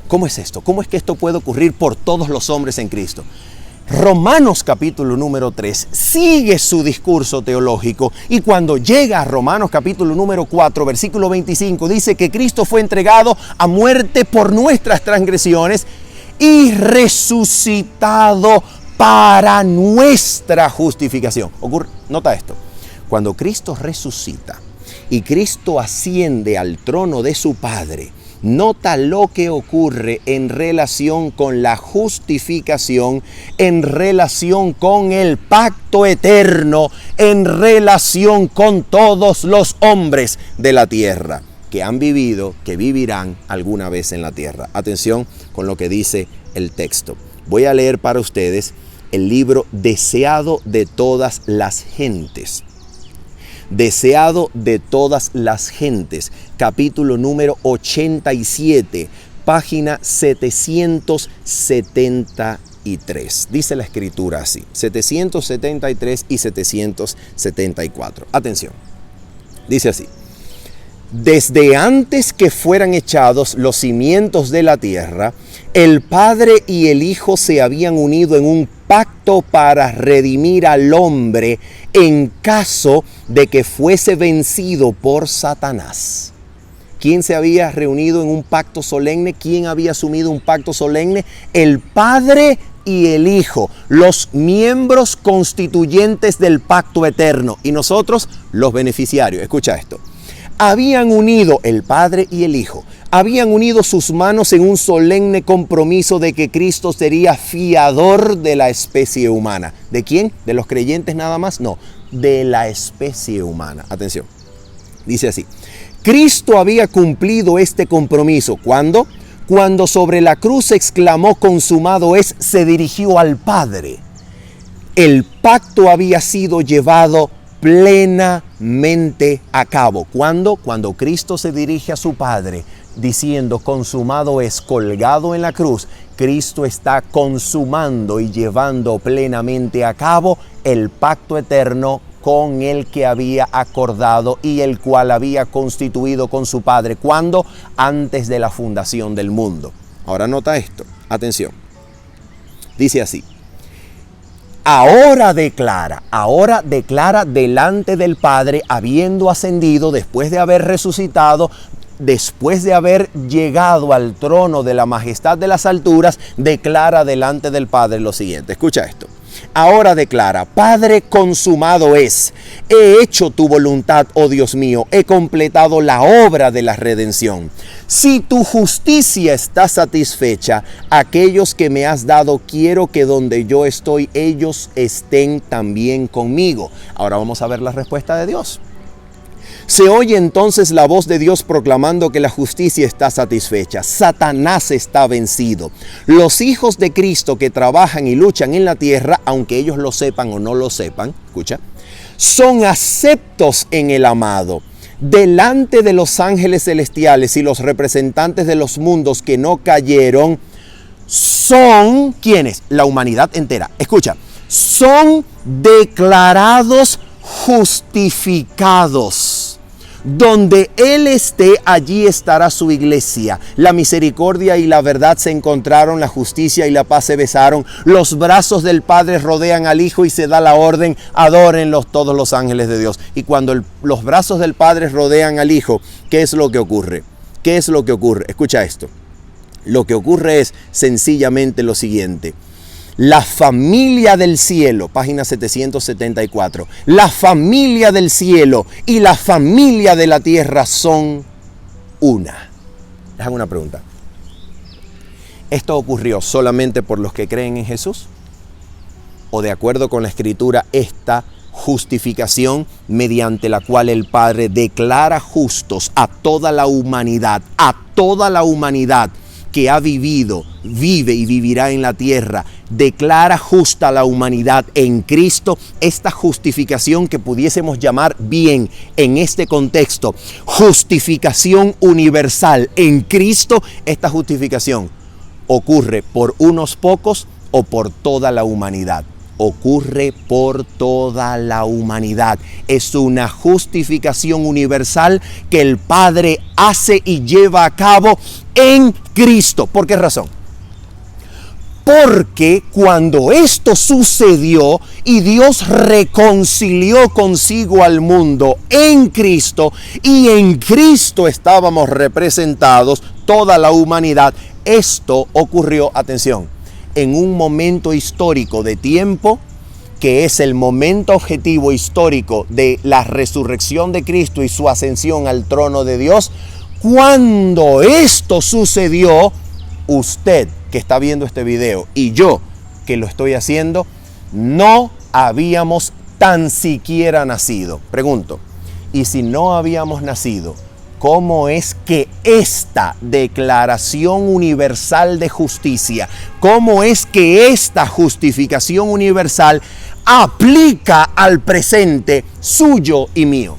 ¿Cómo es esto? ¿Cómo es que esto puede ocurrir por todos los hombres en Cristo? Romanos capítulo número 3 sigue su discurso teológico y cuando llega a Romanos capítulo número 4 versículo 25 dice que Cristo fue entregado a muerte por nuestras transgresiones y resucitado para nuestra justificación. Nota esto, cuando Cristo resucita y Cristo asciende al trono de su Padre, nota lo que ocurre en relación con la justificación, en relación con el pacto eterno, en relación con todos los hombres de la tierra que han vivido, que vivirán alguna vez en la tierra. Atención con lo que dice el texto. Voy a leer para ustedes el libro Deseado de todas las gentes. Deseado de todas las gentes, capítulo número 87, página 773. Dice la escritura así, 773 y 774. Atención, dice así. Desde antes que fueran echados los cimientos de la tierra, el Padre y el Hijo se habían unido en un pacto para redimir al hombre en caso de que fuese vencido por Satanás. ¿Quién se había reunido en un pacto solemne? ¿Quién había asumido un pacto solemne? El Padre y el Hijo, los miembros constituyentes del pacto eterno, y nosotros los beneficiarios. Escucha esto. Habían unido, el Padre y el Hijo, habían unido sus manos en un solemne compromiso de que Cristo sería fiador de la especie humana. ¿De quién? ¿De los creyentes nada más? No, de la especie humana. Atención, dice así. Cristo había cumplido este compromiso. ¿Cuándo? Cuando sobre la cruz exclamó consumado es, se dirigió al Padre. El pacto había sido llevado plenamente a cabo. ¿Cuándo? Cuando Cristo se dirige a su Padre diciendo consumado es, colgado en la cruz, Cristo está consumando y llevando plenamente a cabo el pacto eterno con el que había acordado y el cual había constituido con su Padre. ¿Cuándo? Antes de la fundación del mundo. Ahora nota esto, atención. Dice así. Ahora declara delante del Padre, habiendo ascendido, después de haber resucitado, después de haber llegado al trono de la majestad de las alturas, declara delante del Padre lo siguiente. Escucha esto. Ahora declara, Padre, consumado es. He hecho tu voluntad, oh Dios mío, he completado la obra de la redención. Si tu justicia está satisfecha, aquellos que me has dado, quiero que donde yo estoy, ellos estén también conmigo. Ahora vamos a ver la respuesta de Dios. Se oye entonces la voz de Dios proclamando que la justicia está satisfecha. Satanás está vencido. Los hijos de Cristo que trabajan y luchan en la tierra, aunque ellos lo sepan o no lo sepan, escucha, son aceptos en el amado. Delante de los ángeles celestiales y los representantes de los mundos que no cayeron, son, ¿quiénes? La humanidad entera. Escucha, son declarados justificados. Donde Él esté, allí estará su iglesia. La misericordia y la verdad se encontraron, la justicia y la paz se besaron. Los brazos del Padre rodean al Hijo y se da la orden, adórenlos todos los ángeles de Dios. Y cuando los brazos del Padre rodean al Hijo, ¿qué es lo que ocurre? ¿Qué es lo que ocurre? Escucha esto. Lo que ocurre es sencillamente lo siguiente. La familia del cielo, página 774, la familia del cielo y la familia de la tierra son una. Les hago una pregunta. ¿Esto ocurrió solamente por los que creen en Jesús? ¿O de acuerdo con la Escritura, esta justificación mediante la cual el Padre declara justos a toda la humanidad que ha vivido, vive y vivirá en la tierra, declara justa a la humanidad en Cristo? Esta justificación que pudiésemos llamar bien en este contexto, justificación universal en Cristo, esta justificación ocurre por unos pocos o por toda la humanidad. Ocurre por toda la humanidad. Es una justificación universal que el Padre hace y lleva a cabo en Cristo. ¿Por qué razón? Porque cuando esto sucedió y Dios reconcilió consigo al mundo en Cristo, y en Cristo estábamos representados toda la humanidad, esto ocurrió, atención, en un momento histórico de tiempo que es el momento objetivo histórico de la resurrección de Cristo y su ascensión al trono de Dios. Cuando esto sucedió, usted que está viendo este video y yo que lo estoy haciendo, no habíamos tan siquiera nacido. Pregunto, ¿y si no habíamos nacido, cómo es que esta Declaración Universal de Justicia, cómo es que esta justificación universal aplica al presente suyo y mío?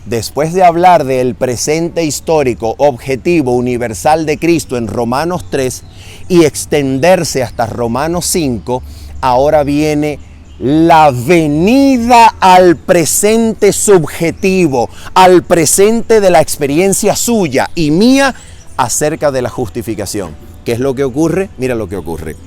Después de hablar del presente histórico, objetivo, universal de Cristo en Romanos 3 y extenderse hasta Romanos 5, ahora viene la venida al presente subjetivo, al presente de la experiencia suya y mía acerca de la justificación. ¿Qué es lo que ocurre? Mira lo que ocurre.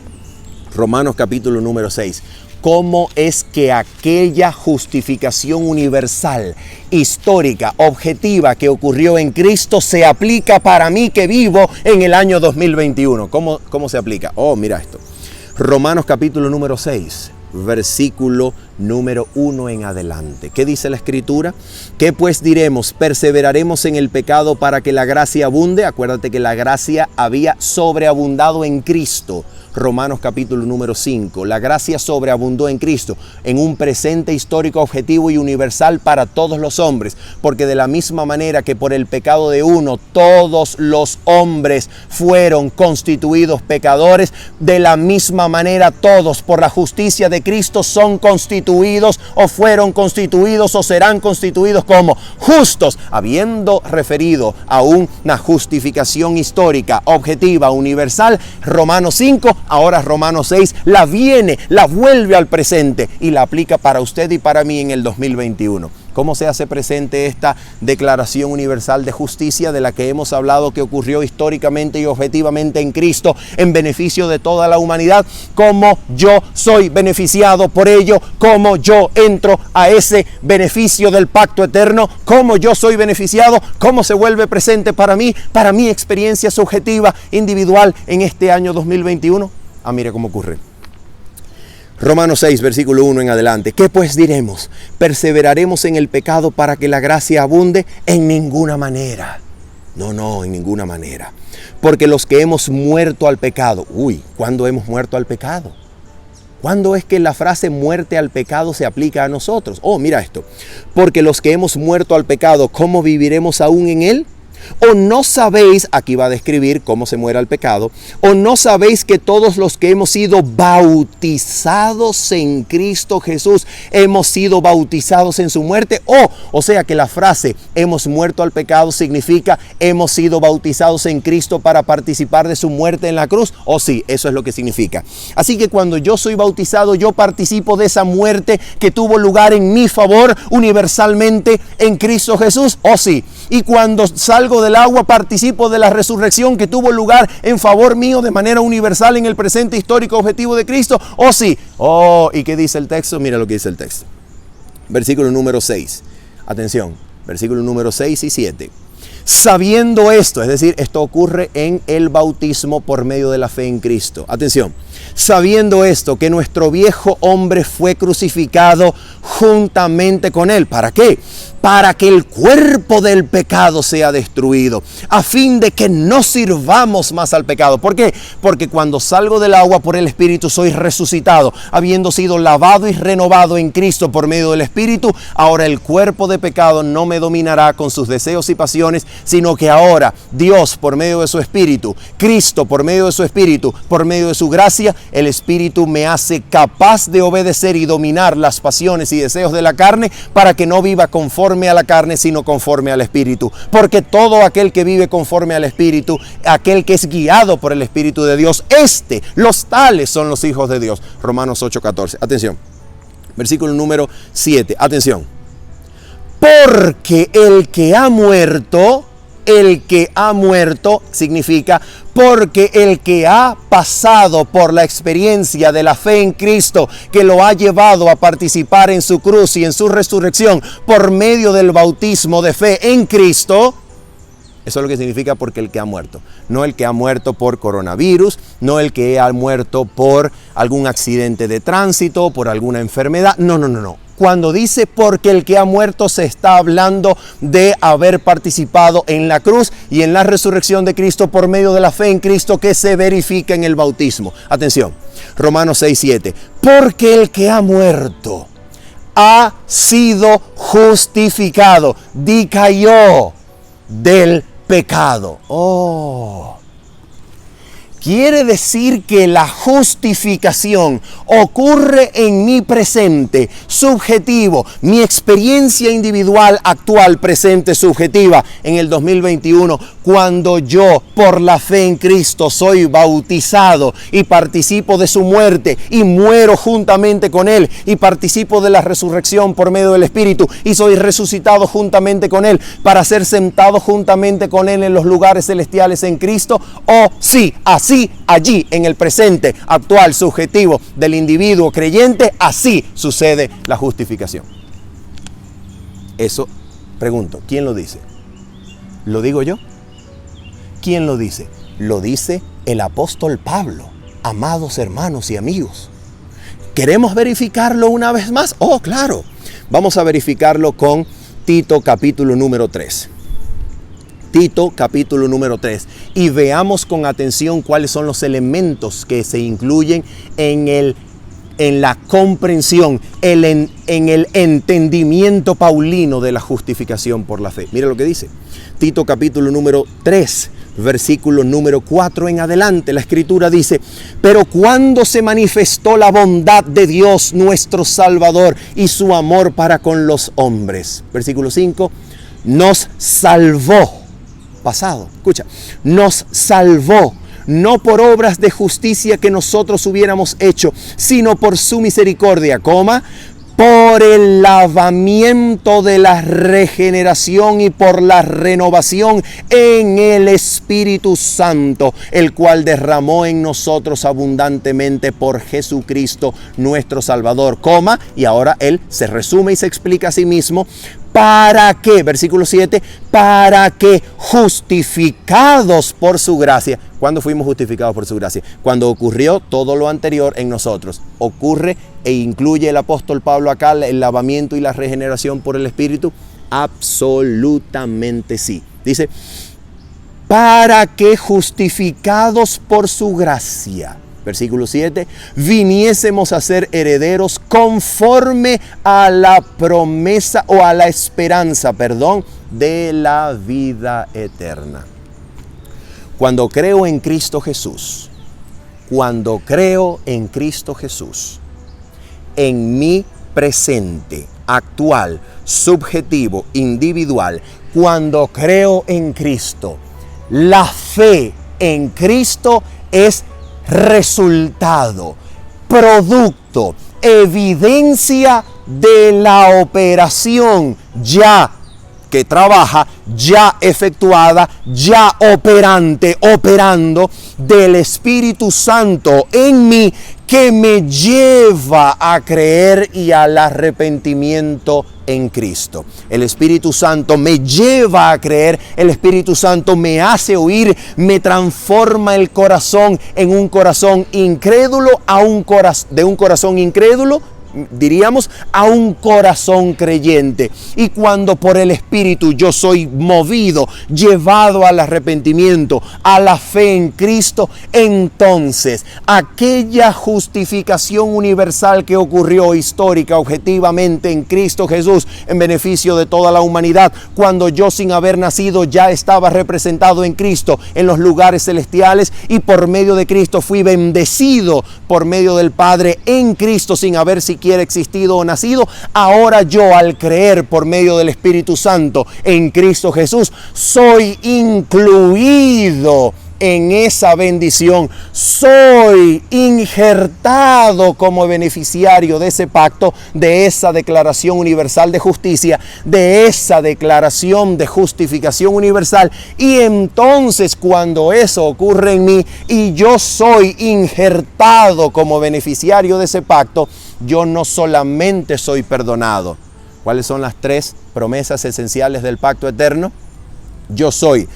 Romanos capítulo número 6. ¿Cómo es que aquella justificación universal, histórica, objetiva que ocurrió en Cristo se aplica para mí que vivo en el año 2021? ¿Cómo se aplica? Mira esto. Romanos capítulo número 6, versículo número 1 en adelante. ¿Qué dice la Escritura? ¿Qué pues diremos? ¿Perseveraremos en el pecado para que la gracia abunde? Acuérdate que la gracia había sobreabundado en Cristo. Romanos capítulo número 5. La gracia sobreabundó en Cristo en un presente histórico, objetivo y universal para todos los hombres, porque de la misma manera que por el pecado de uno todos los hombres fueron constituidos pecadores, de la misma manera todos por la justicia de Cristo son constituidos o fueron constituidos o serán constituidos como justos, habiendo referido a una justificación histórica, objetiva, universal. Romanos 5, ahora Romanos 6 la vuelve al presente y la aplica para usted y para mí en el 2021. ¿Cómo se hace presente esta Declaración Universal de Justicia de la que hemos hablado, que ocurrió históricamente y objetivamente en Cristo en beneficio de toda la humanidad? ¿Cómo yo soy beneficiado por ello? ¿Cómo yo entro a ese beneficio del pacto eterno? ¿Cómo yo soy beneficiado? ¿Cómo se vuelve presente para mí, para mi experiencia subjetiva, individual en este año 2021? Mire cómo ocurre. Romanos 6, versículo 1 en adelante. ¿Qué pues diremos? ¿Perseveraremos en el pecado para que la gracia abunde? En ninguna manera. No, en ninguna manera. Porque los que hemos muerto al pecado. ¿Cuándo hemos muerto al pecado? ¿Cuándo es que la frase muerte al pecado se aplica a nosotros? Mira esto. Porque los que hemos muerto al pecado, ¿cómo viviremos aún en él? ¿O no sabéis, aquí va a describir cómo se muere al pecado, o no sabéis que todos los que hemos sido bautizados en Cristo Jesús, hemos sido bautizados en su muerte? O sea que la frase hemos muerto al pecado significa hemos sido bautizados en Cristo para participar de su muerte en la cruz. Sí, eso es lo que significa. Así que cuando yo soy bautizado, yo participo de esa muerte que tuvo lugar en mi favor universalmente en Cristo Jesús. Sí. Y cuando salgo del agua, participo de la resurrección que tuvo lugar en favor mío de manera universal en el presente histórico objetivo de Cristo. Sí. ¿Y qué dice el texto? Mira lo que dice el texto. Versículo número 6. Atención, versículo número 6 y 7. Sabiendo esto, es decir, esto ocurre en el bautismo por medio de la fe en Cristo. Atención. Sabiendo esto, que nuestro viejo hombre fue crucificado juntamente con él. ¿Para qué? Para que el cuerpo del pecado sea destruido, a fin de que no sirvamos más al pecado. ¿Por qué? Porque cuando salgo del agua por el Espíritu soy resucitado, habiendo sido lavado y renovado en Cristo por medio del Espíritu. Ahora el cuerpo de pecado no me dominará con sus deseos y pasiones, sino que ahora Dios por medio de su Espíritu, Cristo por medio de su Espíritu, por medio de su gracia, el Espíritu me hace capaz de obedecer y dominar las pasiones y deseos de la carne, para que no viva conforme a la carne, sino conforme al Espíritu. Porque todo aquel que vive conforme al Espíritu, aquel que es guiado por el Espíritu de Dios, los tales son los hijos de Dios. Romanos 8:14. Atención. Versículo número 7. Atención. Porque el que ha muerto significa porque el que ha pasado por la experiencia de la fe en Cristo, que lo ha llevado a participar en su cruz y en su resurrección por medio del bautismo de fe en Cristo. Eso es lo que significa porque el que ha muerto. No el que ha muerto por coronavirus, no el que ha muerto por algún accidente de tránsito, por alguna enfermedad. No. Cuando dice porque el que ha muerto, se está hablando de haber participado en la cruz y en la resurrección de Cristo por medio de la fe en Cristo que se verifica en el bautismo. Atención, Romanos 6:7. Porque el que ha muerto ha sido justificado, dicayó del pecado. Quiere decir que la justificación ocurre en mi presente, subjetivo, mi experiencia individual, actual, presente, subjetiva, en el 2021, cuando yo, por la fe en Cristo, soy bautizado y participo de su muerte y muero juntamente con Él y participo de la resurrección por medio del Espíritu y soy resucitado juntamente con Él para ser sentado juntamente con Él en los lugares celestiales en Cristo. Sí, así, allí, en el presente, actual, subjetivo del individuo creyente, así sucede la justificación. Eso, pregunto, ¿quién lo dice? ¿Lo digo yo? ¿Quién lo dice? Lo dice el apóstol Pablo. Amados hermanos y amigos, ¿queremos verificarlo una vez más? Claro. Vamos a verificarlo con Tito capítulo número 3. Tito capítulo número 3, y veamos con atención cuáles son los elementos que se incluyen en la comprensión, en el entendimiento paulino de la justificación por la fe. Mira lo que dice Tito capítulo número 3, versículo número 4 en adelante. La escritura dice: pero cuando se manifestó la bondad de Dios nuestro Salvador y su amor para con los hombres, versículo 5, nos salvó. Pasado, escucha, nos salvó, no por obras de justicia que nosotros hubiéramos hecho, sino por su misericordia, por el lavamiento de la regeneración y por la renovación en el Espíritu Santo, el cual derramó en nosotros abundantemente por Jesucristo nuestro Salvador, y ahora él se resume y se explica a sí mismo. ¿Para qué? Versículo 7, para que justificados por su gracia. ¿Cuándo fuimos justificados por su gracia? Cuando ocurrió todo lo anterior en nosotros. Ocurre e incluye el apóstol Pablo acá el lavamiento y la regeneración por el Espíritu. Absolutamente sí. Dice, para que justificados por su gracia. Versículo 7, viniésemos a ser herederos conforme a la promesa o a la esperanza, de la vida eterna. Cuando creo en Cristo Jesús, en mi presente, actual, subjetivo, individual, cuando creo en Cristo, la fe en Cristo es resultado, producto, evidencia de la operación ya que trabaja, ya efectuada, ya operando del Espíritu Santo en mí, que me lleva a creer y al arrepentimiento en Cristo. El Espíritu Santo me lleva a creer, el Espíritu Santo me hace oír, me transforma el corazón en un corazón incrédulo de un corazón incrédulo, diríamos, a un corazón creyente. Y cuando por el Espíritu yo soy movido, llevado al arrepentimiento, a la fe en Cristo, entonces aquella justificación universal que ocurrió histórica, objetivamente en Cristo Jesús, en beneficio de toda la humanidad, cuando yo sin haber nacido ya estaba representado en Cristo en los lugares celestiales, y por medio de Cristo fui bendecido por medio del Padre en Cristo sin haber siquiera existido o nacido. Ahora yo, al creer por medio del Espíritu Santo en Cristo Jesús, soy incluido en esa bendición, soy injertado como beneficiario de ese pacto, de esa declaración universal de justicia, de esa declaración de justificación universal. Y entonces, cuando eso ocurre en mí y yo soy injertado como beneficiario de ese pacto, yo no solamente soy perdonado. ¿Cuáles son las 3 promesas esenciales del pacto eterno? Yo soy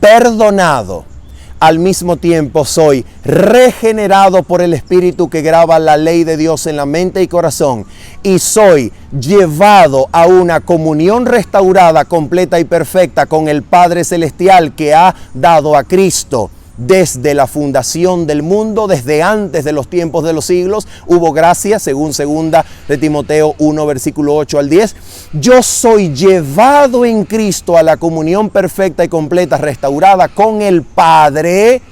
perdonado. Al mismo tiempo soy regenerado por el Espíritu que graba la ley de Dios en la mente y corazón. Y soy llevado a una comunión restaurada, completa y perfecta con el Padre Celestial que ha dado a Cristo. Desde la fundación del mundo, desde antes de los tiempos de los siglos, hubo gracia, según 2 de Timoteo 1, versículo 8 al 10. Yo soy llevado en Cristo a la comunión perfecta y completa, restaurada con el Padre,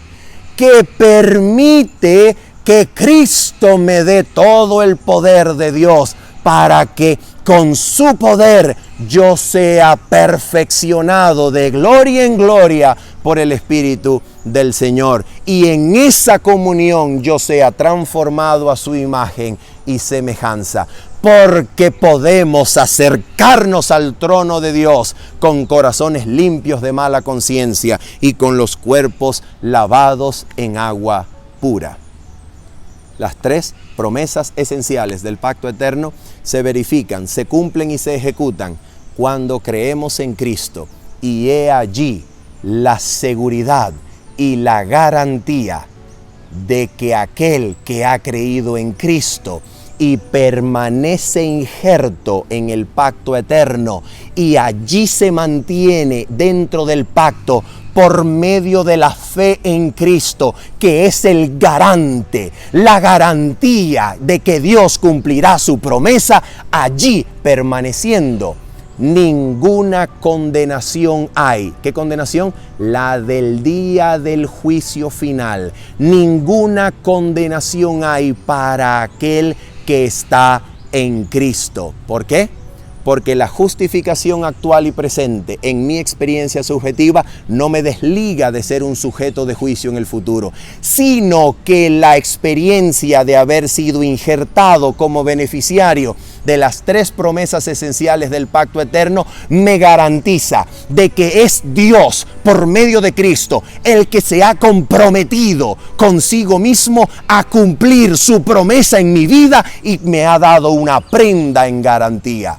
que permite que Cristo me dé todo el poder de Dios para que con su poder yo sea perfeccionado de gloria en gloria por el Espíritu del Señor. Y en esa comunión yo sea transformado a su imagen y semejanza. Porque podemos acercarnos al trono de Dios con corazones limpios de mala conciencia y con los cuerpos lavados en agua pura. Las 3 promesas esenciales del pacto eterno se verifican, se cumplen y se ejecutan cuando creemos en Cristo. Y he allí la seguridad y la garantía de que aquel que ha creído en Cristo y permanece injerto en el pacto eterno y allí se mantiene dentro del pacto por medio de la fe en Cristo, que es el garante, la garantía de que Dios cumplirá su promesa, allí permaneciendo. Ninguna condenación hay. ¿Qué condenación? La del día del juicio final. Ninguna condenación hay para aquel que está en Cristo. ¿Por qué? Porque la justificación actual y presente en mi experiencia subjetiva no me desliga de ser un sujeto de juicio en el futuro, sino que la experiencia de haber sido injertado como beneficiario de las 3 promesas esenciales del pacto eterno me garantiza de que es Dios por medio de Cristo el que se ha comprometido consigo mismo a cumplir su promesa en mi vida y me ha dado una prenda en garantía.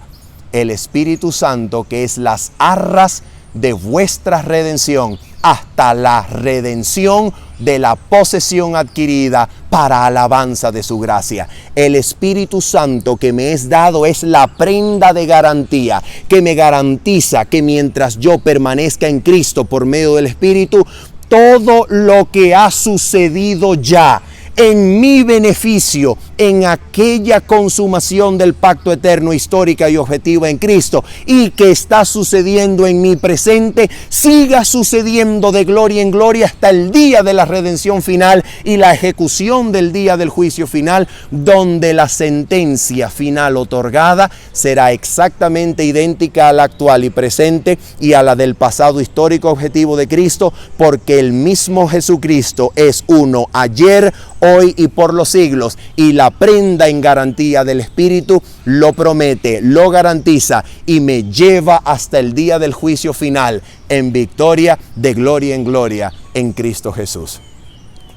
El Espíritu Santo, que es las arras de vuestra redención, hasta la redención de la posesión adquirida para alabanza de su gracia. El Espíritu Santo que me es dado es la prenda de garantía que me garantiza que mientras yo permanezca en Cristo por medio del Espíritu, todo lo que ha sucedido ya en mi beneficio, en aquella consumación del pacto eterno, histórica y objetiva en Cristo, y que está sucediendo en mi presente, siga sucediendo de gloria en gloria hasta el día de la redención final y la ejecución del día del juicio final, donde la sentencia final otorgada será exactamente idéntica a la actual y presente y a la del pasado histórico objetivo de Cristo, porque el mismo Jesucristo es uno ayer, hoy y por los siglos, y la prenda en garantía del Espíritu lo promete, lo garantiza y me lleva hasta el día del juicio final en victoria de gloria en gloria en Cristo Jesús.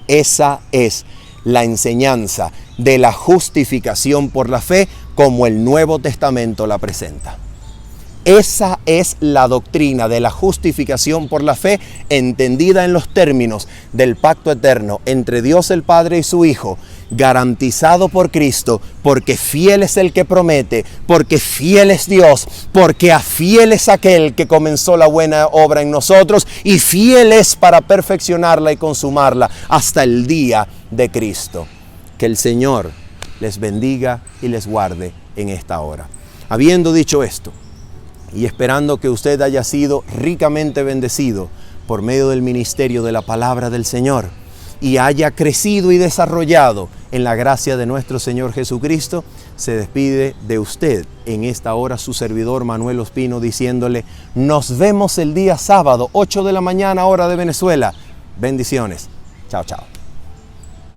Esa es la enseñanza de la justificación por la fe como el Nuevo Testamento la presenta. Esa es la doctrina de la justificación por la fe entendida en los términos del pacto eterno entre Dios el Padre y su Hijo, garantizado por Cristo, porque fiel es el que promete, porque fiel es Dios, porque a fiel es aquel que comenzó la buena obra en nosotros y fiel es para perfeccionarla y consumarla hasta el día de Cristo. Que el Señor les bendiga y les guarde en esta hora. Habiendo dicho esto, y esperando que usted haya sido ricamente bendecido por medio del ministerio de la palabra del Señor y haya crecido y desarrollado en la gracia de nuestro Señor Jesucristo, se despide de usted en esta hora su servidor Manuel Ospino diciéndole: nos vemos el día sábado, 8 de la mañana, hora de Venezuela. Bendiciones. Chao, chao.